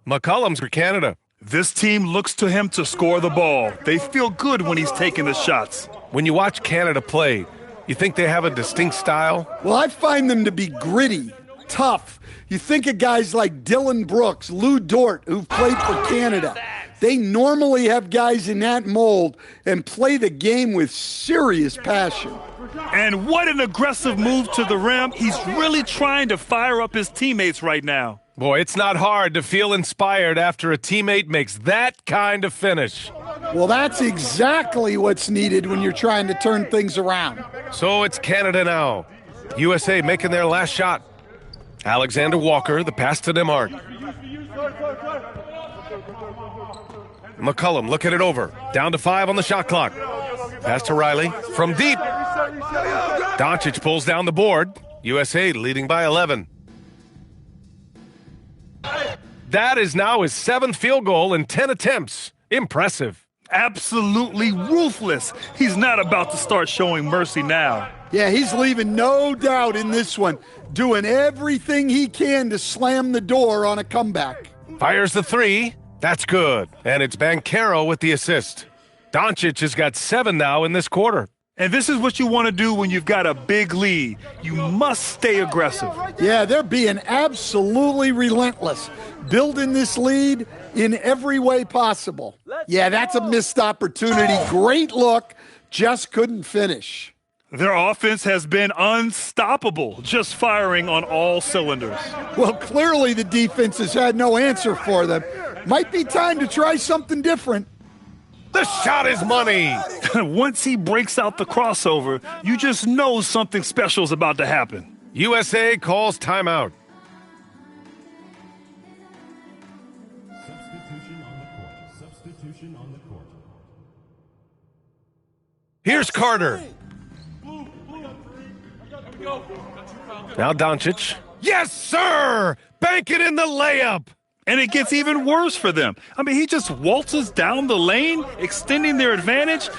McCollum's for Canada. This team looks to him to score the ball. They feel good when he's taking the shots. When you watch Canada play, you think they have a distinct style? Well, I find them to be gritty, tough. You think of guys like Dylan Brooks, Lou Dort, who've played for Canada. They normally have guys in that mold and play the game with serious passion. And what an aggressive move to the rim. He's really trying to fire up his teammates right now. Boy, it's not hard to feel inspired after a teammate makes that kind of finish. Well, that's exactly what's needed when you're trying to turn things around. So it's Canada now. USA making their last shot. Alexander Walker, the pass to Demart. McCollum looking it over. Down to 5 on the shot clock. Pass to Riley from deep. Doncic pulls down the board. USA leading by 11. That is now his 7th field goal in 10 attempts. Impressive. Absolutely ruthless. He's not about to start showing mercy now. Yeah, he's leaving no doubt in this one, doing everything he can to slam the door on a comeback. Fires the 3. That's good. And it's Banchero with the assist. Doncic has got 7 now in this quarter. And this is what you want to do when you've got a big lead. You must stay aggressive. Yeah, they're being absolutely relentless, building this lead in every way possible. Yeah, that's a missed opportunity. Great look, just couldn't finish. Their offense has been unstoppable, just firing on all cylinders. Well, clearly the defense has had no answer for them. Might be time to try something different. The shot is money. Once he breaks out the crossover, you just know something special is about to happen. USA calls timeout. Substitution on the court. Here's Carter. Now Doncic. Yes, sir! Bank it in the layup. And it gets even worse for them. I mean, he just waltzes down the lane, extending their advantage.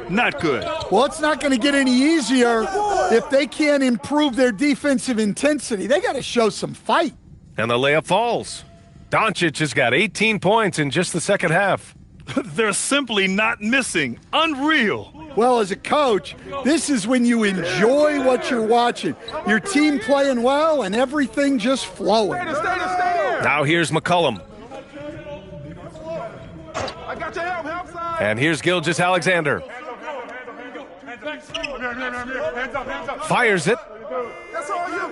Not good. Well, it's not going to get any easier if they can't improve their defensive intensity. They got to show some fight. And the layup falls. Doncic has got 18 points in just the second half. They're simply not missing. Unreal. Well, as a coach, this is when you enjoy what you're watching. Your team playing well and everything just flowing. Now here's McCollum. And here's Gilgeous-Alexander. Fires it.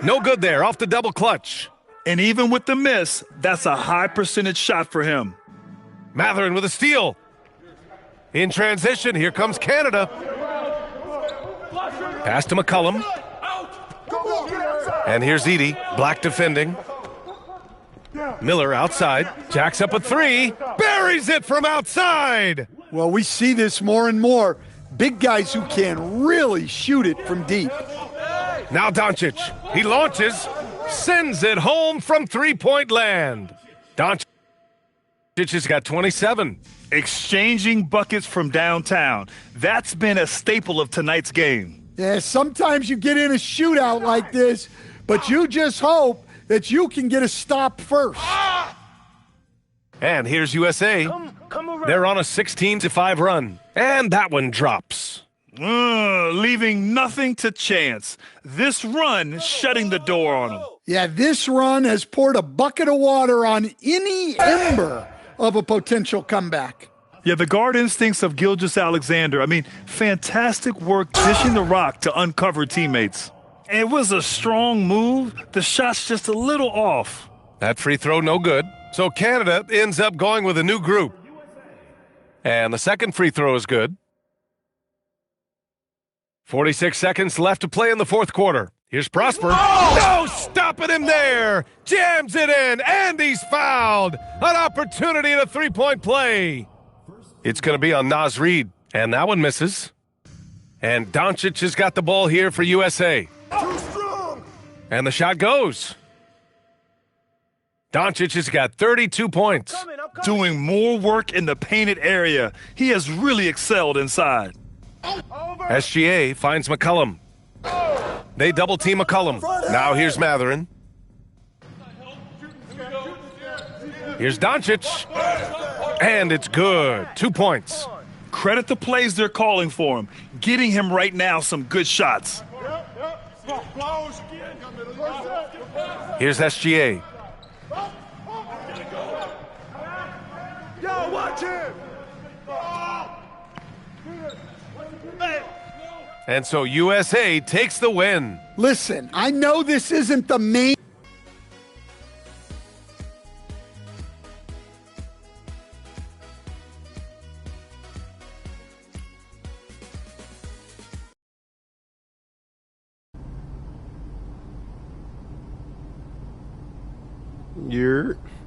No good there, off the double clutch. And even with the miss, that's a high percentage shot for him. Mathurin with a steal. In transition, here comes Canada. Pass to McCollum. And here's Edie, Black defending. Miller outside, jacks up a three, buries it from outside. Well, we see this more and more. Big guys who can really shoot it from deep. Now Doncic, he launches, sends it home from three-point land. Doncic has got 27. Exchanging buckets from downtown. That's been a staple of tonight's game. Yeah, sometimes you get in a shootout like this, but you just hope that you can get a stop first. And here's USA. They're on a 16-5 run. And that one drops. Leaving nothing to chance. This run shutting the door on them. Yeah, this run has poured a bucket of water on any ember of a potential comeback. Yeah, the guard instincts of Gilgeous-Alexander. I mean, fantastic work dishing the rock to uncover teammates. It was a strong move. The shot's just a little off. That free throw, no good. So Canada ends up going with a new group. And the second free throw is good. 46 seconds left to play in the fourth quarter. Here's Prosper. No stopping him there. Jams it in, and he's fouled. An opportunity in a three-point play. It's going to be on Naz Reid, and that one misses. And Doncic has got the ball here for USA. And the shot goes. Doncic has got 32 points. Doing more work in the painted area. He has really excelled inside. SGA finds McCollum. They double-team McCollum. Now here's Mathurin. Here's Doncic. And it's good. 2 points. Credit the plays they're calling for him. Getting him right now some good shots. Here's SGA. Yo, watch him! And so USA takes the win. Listen, I know this isn't the main.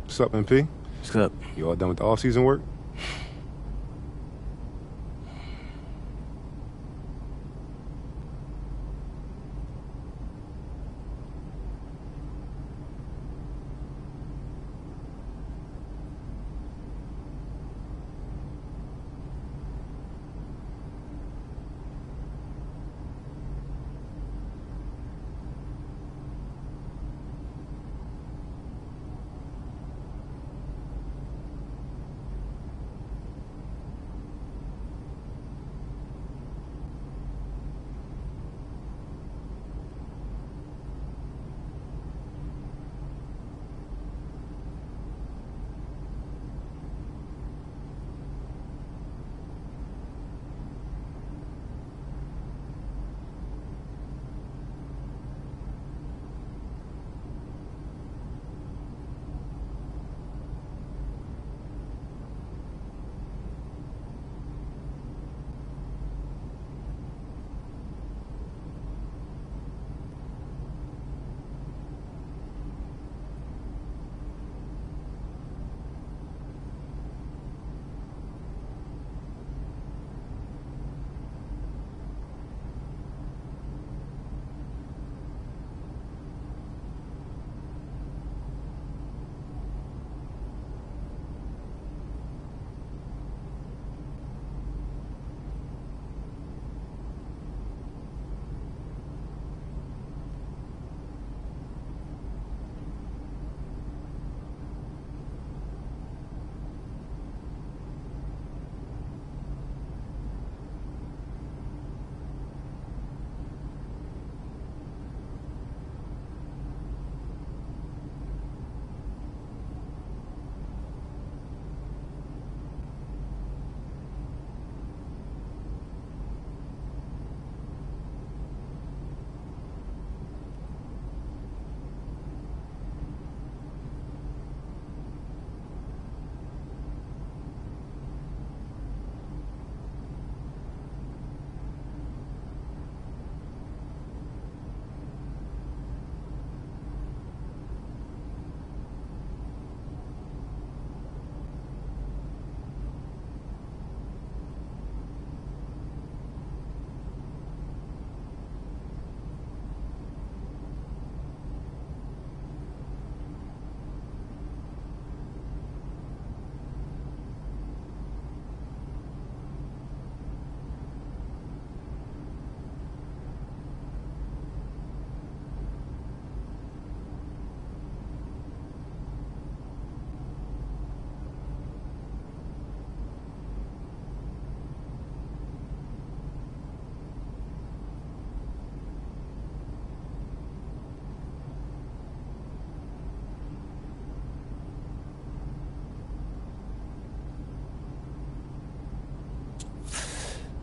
What's up, MP? What's up? You all done with the off-season work?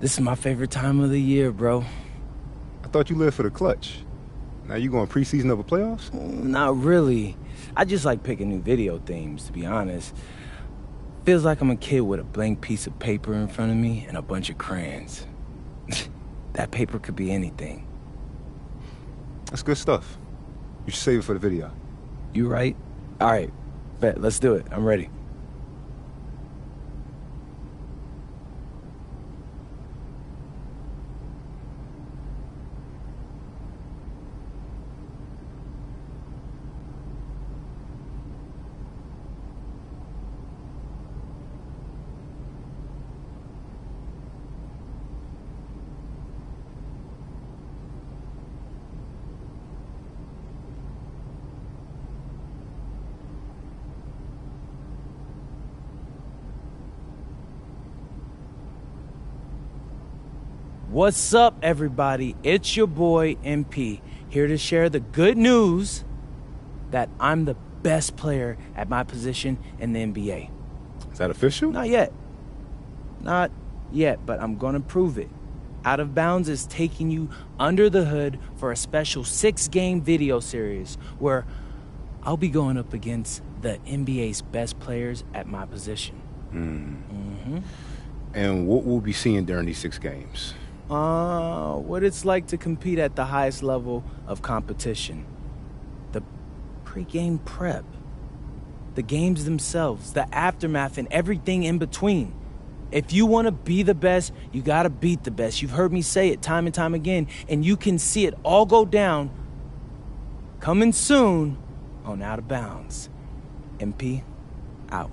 This is my favorite time of the year, bro. I thought you lived for the clutch. Now you going preseason of a playoffs? Not really. I just like picking new video themes, to be honest. Feels like I'm a kid with a blank piece of paper in front of me and a bunch of crayons. That paper could be anything. That's good stuff. You should save it for the video. You right? All right, bet, let's do it. I'm ready. What's up, everybody? It's your boy, MP, here to share the good news that I'm the best player at my position in the NBA. Is that official? Not yet. Not yet, but I'm gonna prove it. Out of Bounds is taking you under the hood for a special 6-game video series where I'll be going up against the NBA's best players at my position. And what we'll be seeing during these 6 games? What it's like to compete at the highest level of competition. The pre-game prep. The games themselves, the aftermath, and everything in between. If you want to be the best, you got to beat the best. You've heard me say it time and time again, and you can see it all go down coming soon on Out of Bounds. MP, out.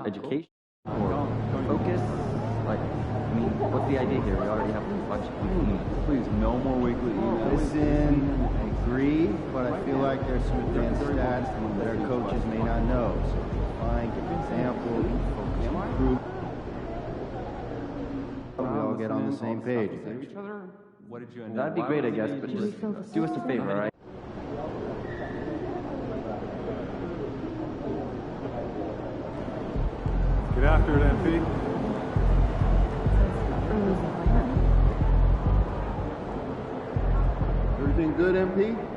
education or focus? Like, I mean, what's the idea here? We already have a bunch of weekly emails. Please, no more weekly emails. Listen, I agree, but I feel like there's some advanced stats that our coaches may not know. So find, give examples, focus on the group. We all get on the same page. What did you That'd be great, I guess, but just do us a favor, all right? Get after it, MP. Everything good, MP?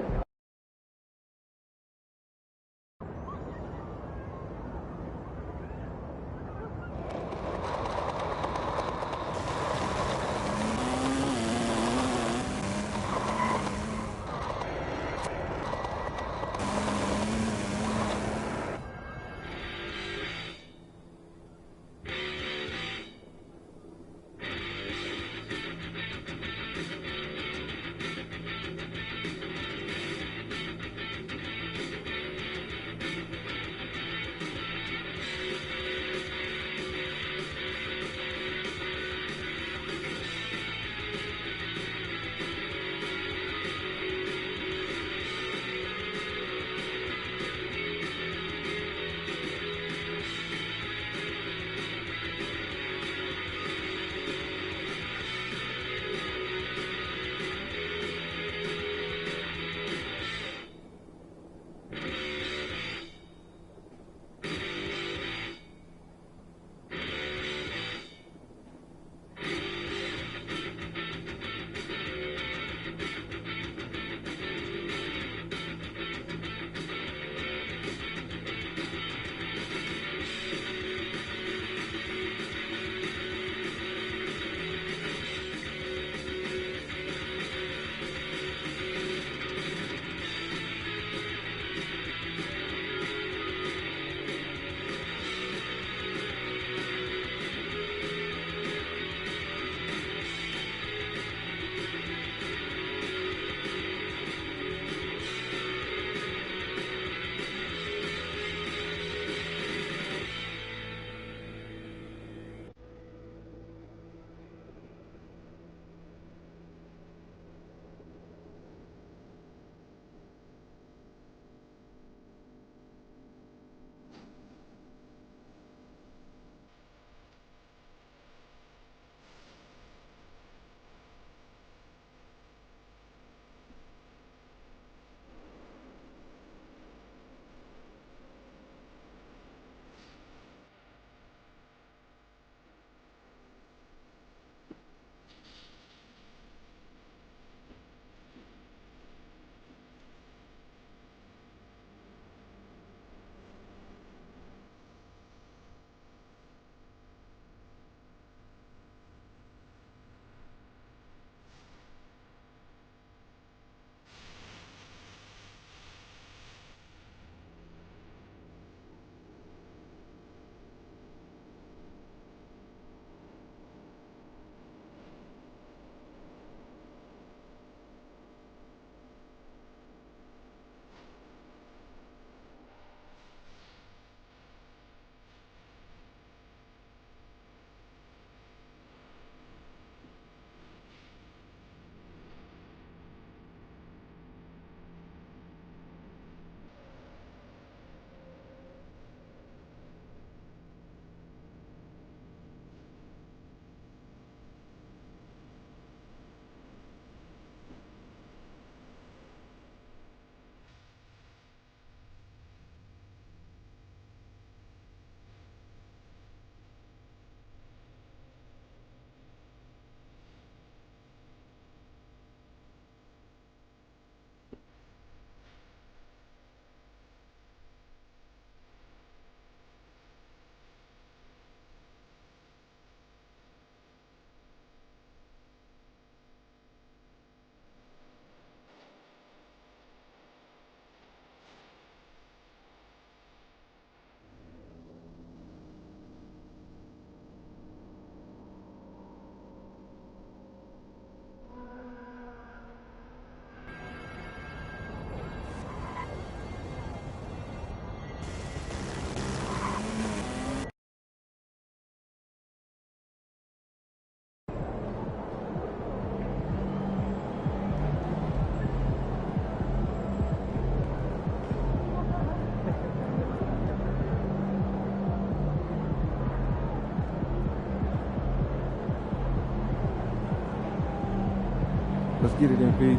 get it, MP.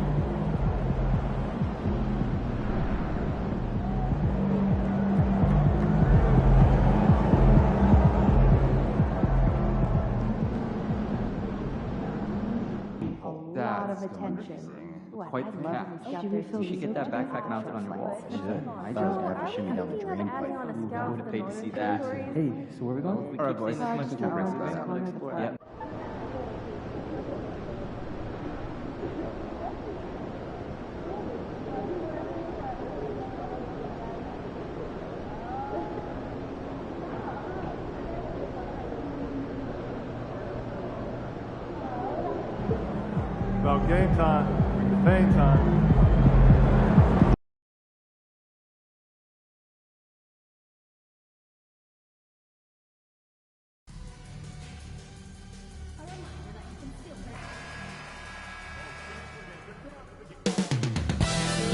A lot of attention. Quite the cat. You should get that backpack mounted on your wall. I thought I was going to have to shimmy down the drain pipe. I would have paid to see that. Hey, so where are we going? All right, boys. Let's go around. Yep. About game time, the pain time.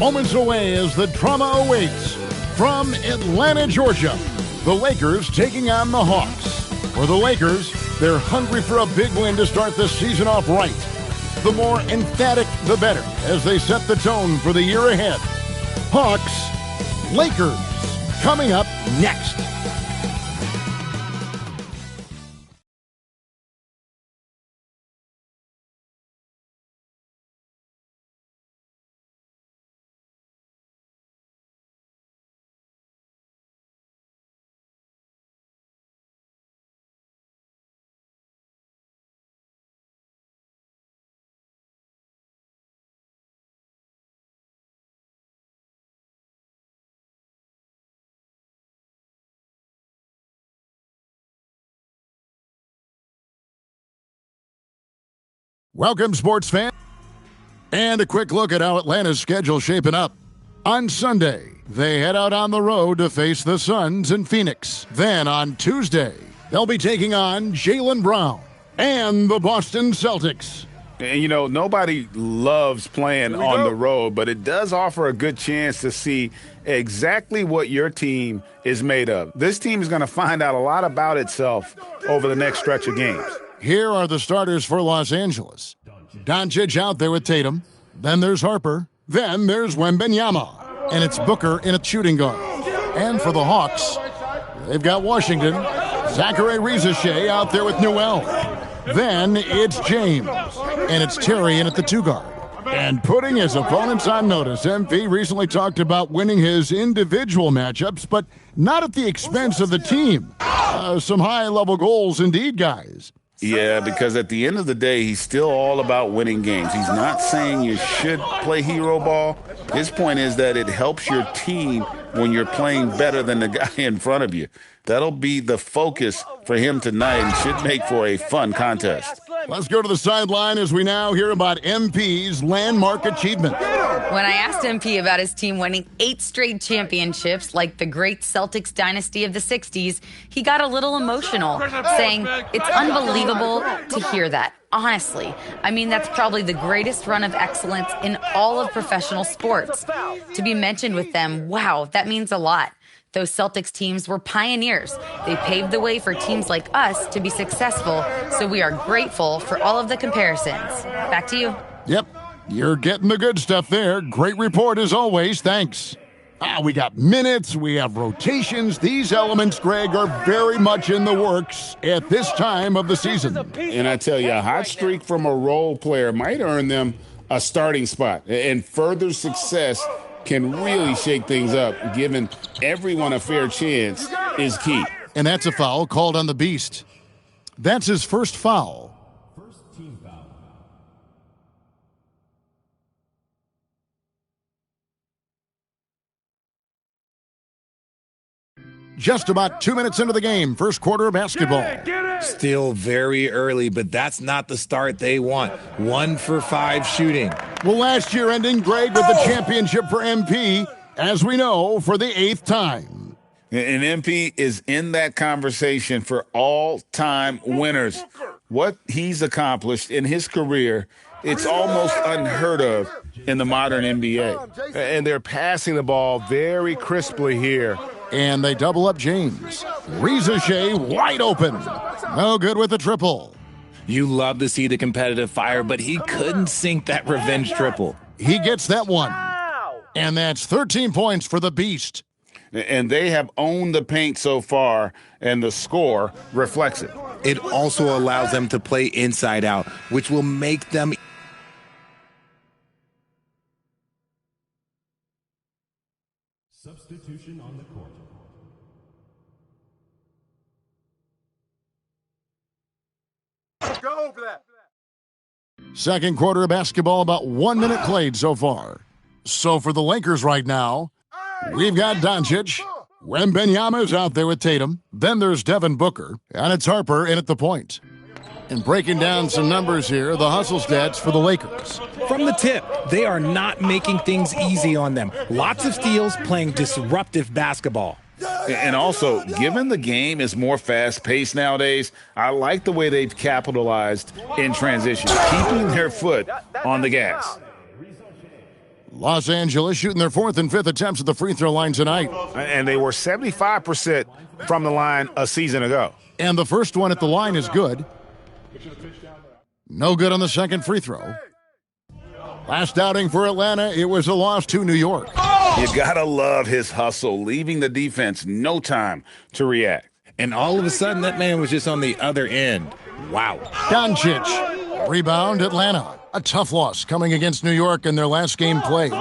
Moments away as the drama awaits. From Atlanta, Georgia, the Lakers taking on the Hawks. For the Lakers, they're hungry for a big win to start the season off right. The more emphatic, the better, as they set the tone for the year ahead. Hawks, Lakers, coming up next. Welcome, sports fans. And a quick look at how Atlanta's schedule shaping up. On Sunday, they head out on the road to face the Suns in Phoenix. Then on Tuesday, they'll be taking on Jaylen Brown and the Boston Celtics. And, you know, nobody loves playing on the road, but it does offer a good chance to see exactly what your team is made of. This team is going to find out a lot about itself over the next stretch of games. Here are the starters for Los Angeles. Doncic out there with Tatum. Then there's Harper. Then there's Wembanyama. And it's Booker in a shooting guard. And for the Hawks, they've got Washington. Zachary Rizachet out there with Newell. Then it's James. And it's Terry in at the two guard. And putting his opponents on notice, MP recently talked about winning his individual matchups, but not at the expense of the team. Some high-level goals indeed, guys. Yeah, because at the end of the day, he's still all about winning games. He's not saying you should play hero ball. His point is that it helps your team when you're playing better than the guy in front of you. That'll be the focus for him tonight and should make for a fun contest. Let's go to the sideline as we now hear about MP's landmark achievement. When I asked MP about his team winning 8 straight championships like the great Celtics dynasty of the 60s, he got a little emotional, saying, "It's unbelievable to hear that. Honestly, I mean, that's probably the greatest run of excellence in all of professional sports. To be mentioned with them, wow, that means a lot. Those Celtics teams were pioneers. They paved the way for teams like us to be successful, so we are grateful for all of the comparisons." Back to you. Yep, you're getting the good stuff there. Great report as always. Thanks. We got minutes, we have rotations. These elements, Greg, are very much in the works at this time of the season. And I tell you, a hot streak from a role player might earn them a starting spot. And further success can really shake things up. Giving everyone a fair chance is key. And that's a foul called on the Beast. That's his first foul. First team foul. Just about 2 minutes into the game, first quarter of basketball. Still very early, but that's not the start they want. 1 for 5 shooting. Well, last year ending, Greg, with the championship for MP, as we know, for the 8th time. And MP is in that conversation for all-time winners. What he's accomplished in his career, it's almost unheard of in the modern NBA. And they're passing the ball very crisply here. And they double up James. Rizachet wide open. No good with the triple. You love to see the competitive fire, but he couldn't sink that revenge triple. He gets that one. And that's 13 points for the Beast. And they have owned the paint so far, and the score reflects it. It also allows them to play inside out, which will make them Substitution on the court. Go over that. Second quarter of basketball, about 1 minute played so far. So for the Lakers right now, we've got Doncic. Wembanyama's out there with Tatum. Then there's Devin Booker. And it's Harper in at the point. And breaking down some numbers here, the hustle stats for the Lakers. From the tip, they are not making things easy on them. Lots of steals, playing disruptive basketball. And also, given the game is more fast-paced nowadays, I like the way they've capitalized in transition, keeping their foot on the gas. Los Angeles shooting their fourth and fifth attempts at the free throw line tonight. And they were 75% from the line a season ago. And the first one at the line is good. No good on the second free throw. Last outing for Atlanta, it was a loss to New York. You gotta love his hustle, leaving the defense no time to react. And all of a sudden, that man was just on the other end. Wow. Doncic. Rebound, Atlanta. A tough loss coming against New York in their last game played.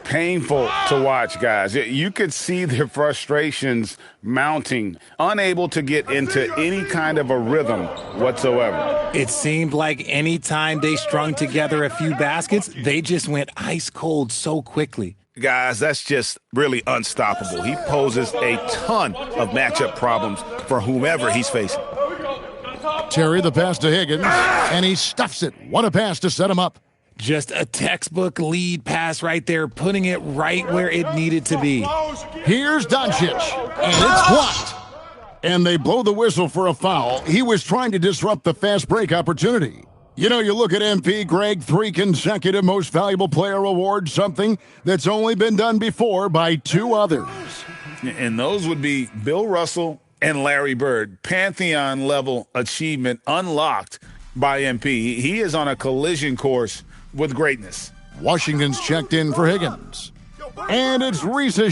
Painful to watch, guys. You could see their frustrations mounting, unable to get into any kind of a rhythm whatsoever. It seemed like any time they strung together a few baskets, they just went ice cold so quickly. Guys, that's just really unstoppable. He poses a ton of matchup problems for whomever he's facing. Terry, the pass to Higgins, and he stuffs it. What a pass to set him up. Just a textbook lead pass right there, putting it right where it needed to be. Here's Doncic, and it's blocked. And they blow the whistle for a foul. He was trying to disrupt the fast break opportunity. You know, you look at MP, Greg, 3 consecutive Most Valuable Player awards, something that's only been done before by 2 others. And those would be Bill Russell and Larry Bird. Pantheon-level achievement unlocked by MP. He is on a collision course with greatness. Washington's checked in for Higgins. And it's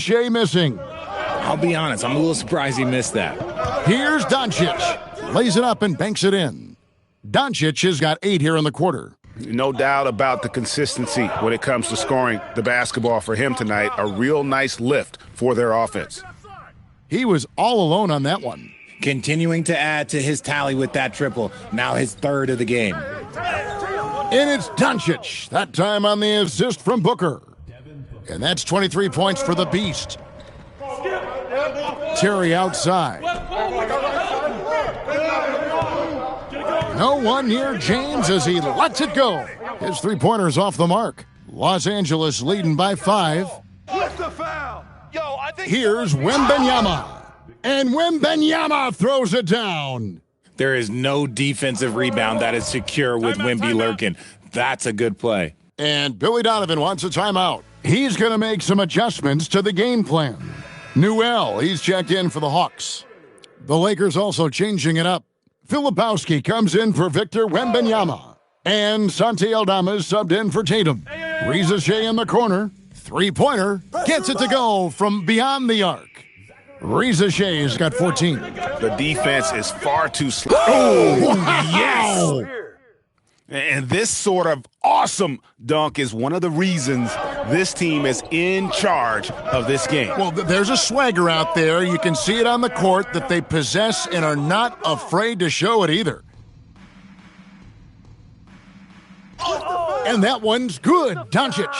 Shea missing. I'll be honest, I'm a little surprised he missed that. Here's Doncic. Lays it up and banks it in. Doncic has got 8 here in the quarter. No doubt about the consistency when it comes to scoring the basketball for him tonight. A real nice lift for their offense. He was all alone on that one. Continuing to add to his tally with that triple. Now his third of the game. And it's Doncic. That time on the assist from Booker. And that's 23 points for the Beast. Terry outside. No one near James as he lets it go. His three-pointer's off the mark. Los Angeles leading by 5. What's the foul? Yo, I think Here's Wembanyama. And Wembanyama throws it down. There is no defensive rebound that is secure with Wemby lurking. That's a good play. And Billy Donovan wants a timeout. He's going to make some adjustments to the game plan. Newell, he's checked in for the Hawks. The Lakers also changing it up. Filipowski comes in for Victor Wembanyama. And Santi Aldama's subbed in for Tatum. Shea in the corner. Three-pointer. Gets it to go from beyond the arc. Shea's got 14. The defense is far too slow. Oh, wow. Yes! And this sort of awesome dunk is one of the reasons this team is in charge of this game. Well, there's a swagger out there. You can see it on the court that they possess and are not afraid to show it either. And that one's good. Doncic.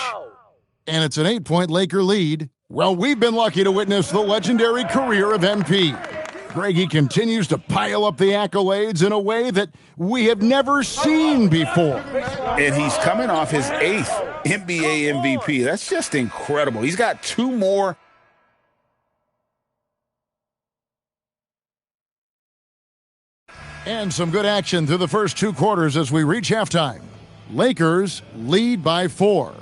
And it's an 8-point Laker lead. Well, we've been lucky to witness the legendary career of MP. Greggy continues to pile up the accolades in a way that we have never seen before. And he's coming off his 8th NBA MVP. That's just incredible. He's got 2 more. And some good action through the first 2 quarters as we reach halftime. Lakers lead by 4.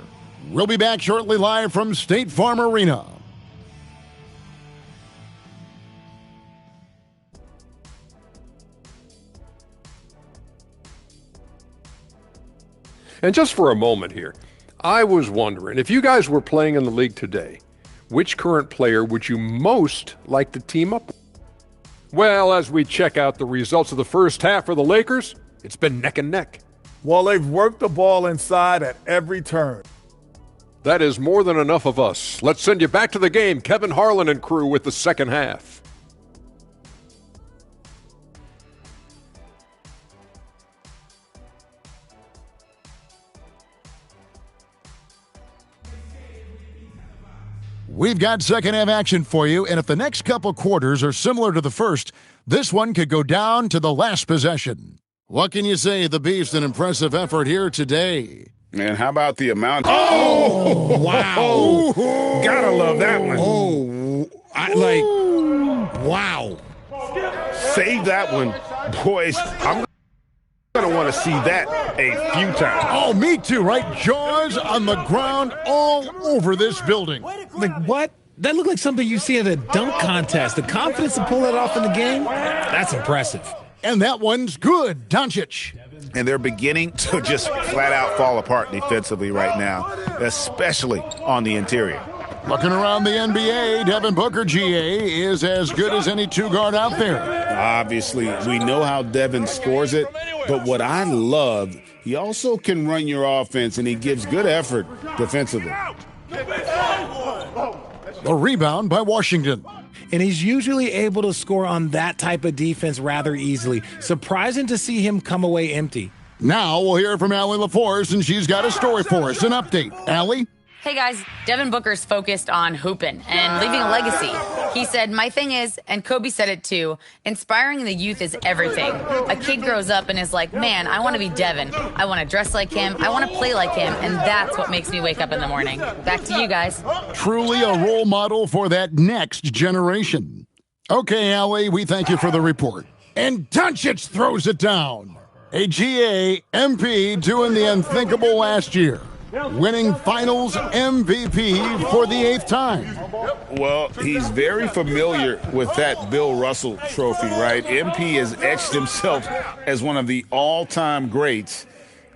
We'll be back shortly live from State Farm Arena. And just for a moment here, I was wondering, if you guys were playing in the league today, which current player would you most like to team up with? Well, as we check out the results of the first half for the Lakers, it's been neck and neck. Well, they've worked the ball inside at every turn. That is more than enough of us. Let's send you back to the game. Kevin Harlan and crew with the second half. We've got second half action for you, and if the next couple quarters are similar to the first, this one could go down to the last possession. What can you say? The Beast, an impressive effort here today. And how about the amount? Oh, wow. Gotta love that one. Oh, wow. Save that one. Boys, I'm going to want to see that a few times. Oh, me too, right? Jaws on the ground all over this building. Like, what? That looked like something you see at a dunk contest. The confidence to pull that off in the game, that's impressive. And that one's good, Doncic. And they're beginning to just flat out fall apart defensively right now, especially on the interior. Looking around the NBA, Devin Booker, GA, is as good as any two-guard out there. Obviously, we know how Devin scores it, but what I love, he also can run your offense, and he gives good effort defensively. The rebound by Washington. And he's usually able to score on that type of defense rather easily. Surprising to see him come away empty. Now we'll hear from Allie LaForce, and she's got a story for us. An update. Allie? Hey guys, Devin Booker's focused on hooping and leaving a legacy. He said, my thing is, and Kobe said it too, inspiring the youth is everything. A kid grows up and is like, man, I want to be Devin. I want to dress like him. I want to play like him. And that's what makes me wake up in the morning. Back to you guys. Truly a role model for that next generation. Okay, Allie, we thank you for the report. And Doncic throws it down. A GA MP doing the unthinkable last year. Winning finals MVP for the 8th time. Well, he's very familiar with that Bill Russell trophy, right? MP has etched himself as one of the all-time greats,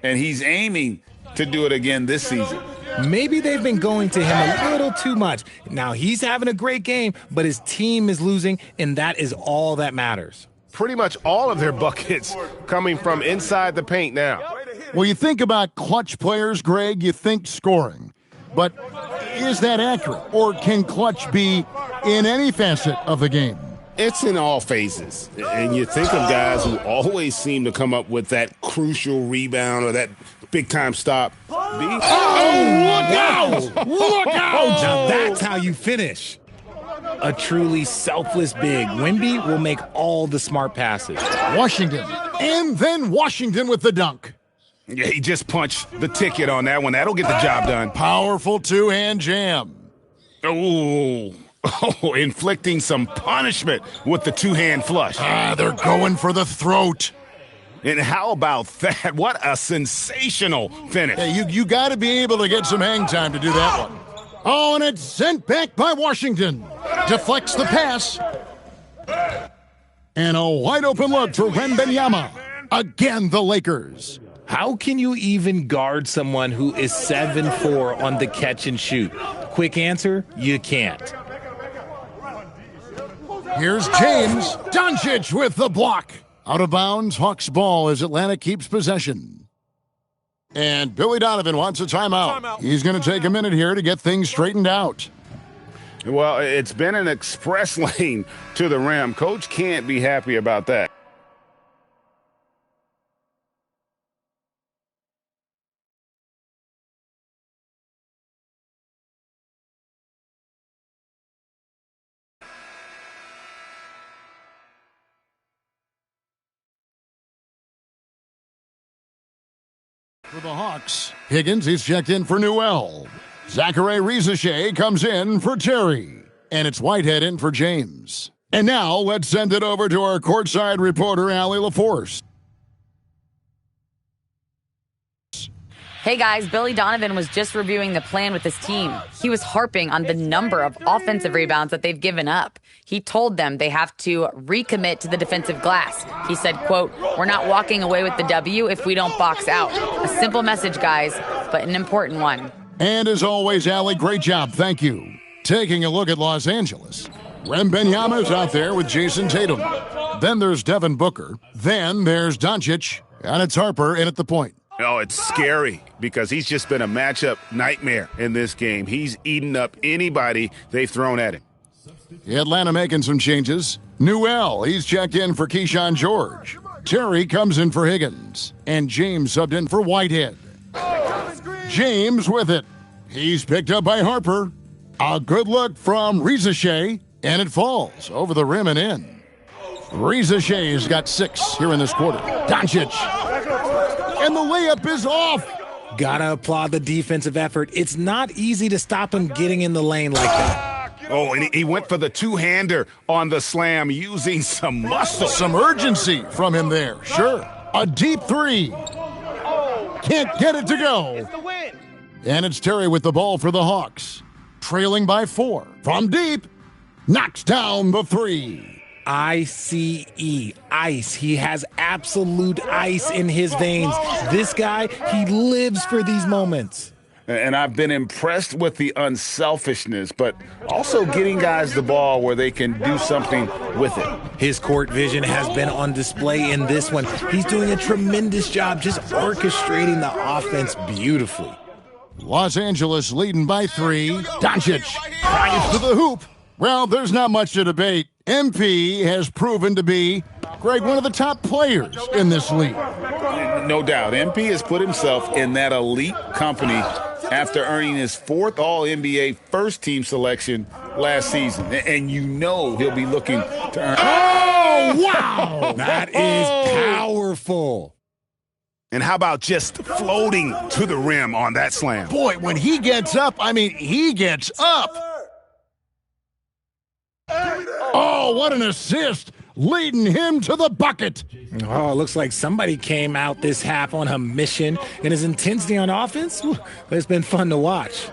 and he's aiming to do it again this season. Maybe they've been going to him a little too much. Now, he's having a great game, but his team is losing, and that is all that matters. Pretty much all of their buckets coming from inside the paint now. Well, you think about clutch players, Greg, you think scoring. But is that accurate? Or can clutch be in any facet of the game? It's in all phases. And you think of guys who always seem to come up with that crucial rebound or that big-time stop. Oh, look out! Look out! Now that's how you finish. A truly selfless big. Wemby will make all the smart passes. Washington. And then Washington with the dunk. Yeah, he just punched the ticket on that one. That'll get the job done. Powerful two-hand jam. Oh, inflicting some punishment with the two-hand flush. They're going for the throat. And how about that? What a sensational finish. Yeah, you got to be able to get some hang time to do that one. Oh, and it's sent back by Washington. Deflects the pass. And a wide-open look for Wembanyama. Again, the Lakers. How can you even guard someone who is 7'4" on the catch and shoot? Quick answer, you can't. Here's James. Doncic with the block. Out of bounds, Hawks ball as Atlanta keeps possession. And Billy Donovan wants a timeout. He's going to take a minute here to get things straightened out. Well, it's been an express lane to the rim. Coach can't be happy about that. For the Hawks, Higgins is checked in for Newell. Zachary Rizachet comes in for Terry. And it's Whitehead in for James. And now let's send it over to our courtside reporter, Allie LaForce. Hey guys, Billy Donovan was just reviewing the plan with his team. He was harping on the number of offensive rebounds that they've given up. He told them they have to recommit to the defensive glass. He said, quote, "We're not walking away with the W if we don't box out." A simple message, guys, but an important one. And as always, Allie, great job. Thank you. Taking a look at Los Angeles. Wembanyama's out there with Jason Tatum. Then there's Devin Booker. Then there's Doncic. And it's Harper in at the point. Oh, it's scary because he's just been a matchup nightmare in this game. He's eaten up anybody they've thrown at him. Atlanta making some changes. Newell, he's checked in for Keyshawn George. Terry comes in for Higgins. And James subbed in for Whitehead. James with it. He's picked up by Harper. A good look from Reza Shea, and it falls over the rim and in. Reza Shea's got 6 here in this quarter. Doncic. And the layup is off. Gotta applaud the defensive effort. It's not easy to stop him getting in the lane like that. Oh, and he went for the two-hander on the slam using some muscle. Some urgency from him there. Sure. A deep 3. Can't get it to go. And it's Terry with the ball for the Hawks. Trailing by 4. From deep. Knocks down the 3. ICE, ice. He has absolute ice in his veins. This guy, he lives for these moments. And I've been impressed with the unselfishness, but also getting guys the ball where they can do something with it. His court vision has been on display in this one. He's doing a tremendous job just orchestrating the offense beautifully. Los Angeles leading by 3. Doncic drives to the hoop. Well, there's not much to debate. MP has proven to be, Greg, one of the top players in this league. No doubt. MP has put himself in that elite company after earning his 4th All-NBA first-team selection last season. And you know he'll be looking to earn... Oh, wow! That is powerful. And how about just floating to the rim on that slam? Boy, when he gets up, he gets up. Oh, what an assist, leading him to the bucket. Oh, it looks like somebody came out this half on a mission, and his intensity on offense, it's been fun to watch.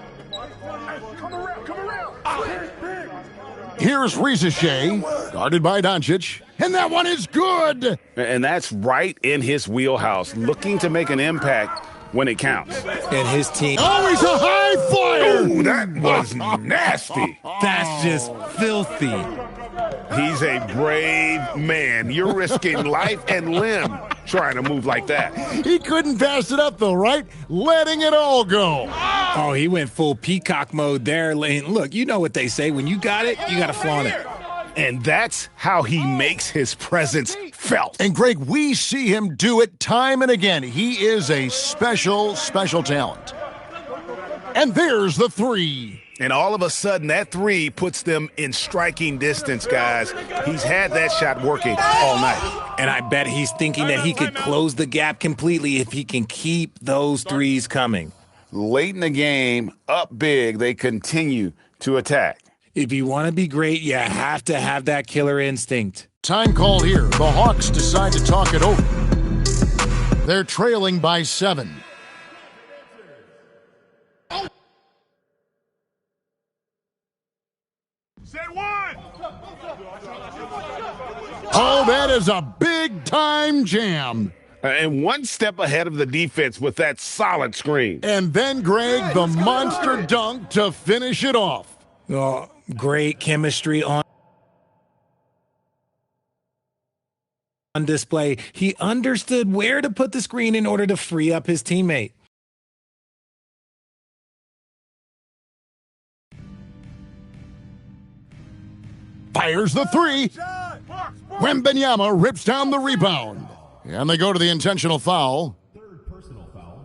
Here's Reza Shea, guarded by Doncic, and that one is good. And that's right in his wheelhouse, looking to make an impact when it counts. And his team. Oh, he's a high flyer. Oh, that was nasty. That's just filthy. He's a brave man. You're risking life and limb trying to move like that. He couldn't pass it up, though, right? Letting it all go. Oh, he went full peacock mode there. Look, you know what they say. When you got it, you got to flaunt it. And that's how he makes his presence felt. And, Greg, we see him do it time and again. He is a special, special talent. And there's the 3. And all of a sudden, that 3 puts them in striking distance, guys. He's had that shot working all night. And I bet he's thinking that he could close the gap completely if he can keep those 3s coming. Late in the game, up big, they continue to attack. If you want to be great, you have to have that killer instinct. Time call here. The Hawks decide to talk it over. They're trailing by 7. Oh, that is a big-time jam. And one step ahead of the defense with that solid screen. And then, Greg, the monster dunk to finish it off. Oh, great chemistry on display. He understood where to put the screen in order to free up his teammate. Fires the 3. Wembanyama rips down the rebound. And they go to the intentional foul. 3rd personal foul.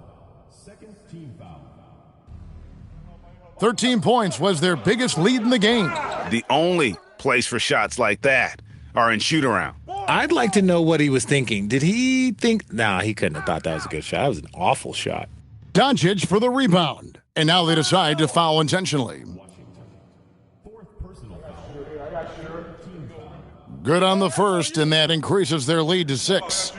2nd team foul. 13 points was their biggest lead in the game. The only place for shots like that are in shoot-around. I'd like to know what he was thinking. Did he think... Nah, he couldn't have thought that was a good shot. That was an awful shot. Doncic for the rebound. And now they decide to foul intentionally. Good on the first, and that increases their lead to 6.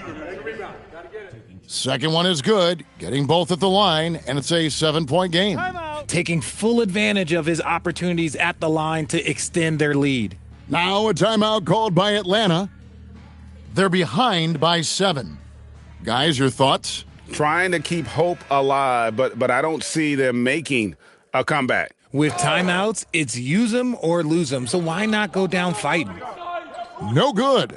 Second one is good, getting both at the line, and it's a 7-point game. Taking full advantage of his opportunities at the line to extend their lead. Now a timeout called by Atlanta. They're behind by 7. Guys, your thoughts? Trying to keep hope alive, but I don't see them making a comeback. With timeouts, it's use them or lose them, so why not go down fighting? No good.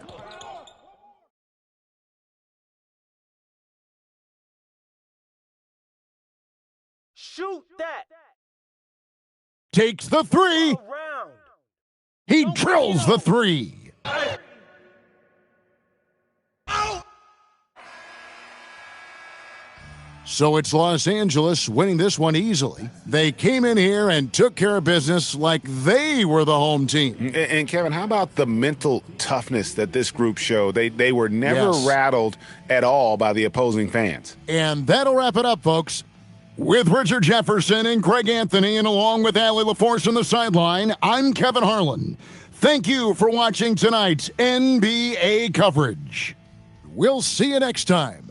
Shoot that. Takes the 3. He drills the 3. So it's Los Angeles winning this one easily. They came in here and took care of business like they were the home team. And Kevin, how about the mental toughness that this group showed? They were never rattled at all by the opposing fans. And that'll wrap it up, folks. With Richard Jefferson and Greg Anthony, and along with Allie LaForce on the sideline, I'm Kevin Harlan. Thank you for watching tonight's NBA coverage. We'll see you next time.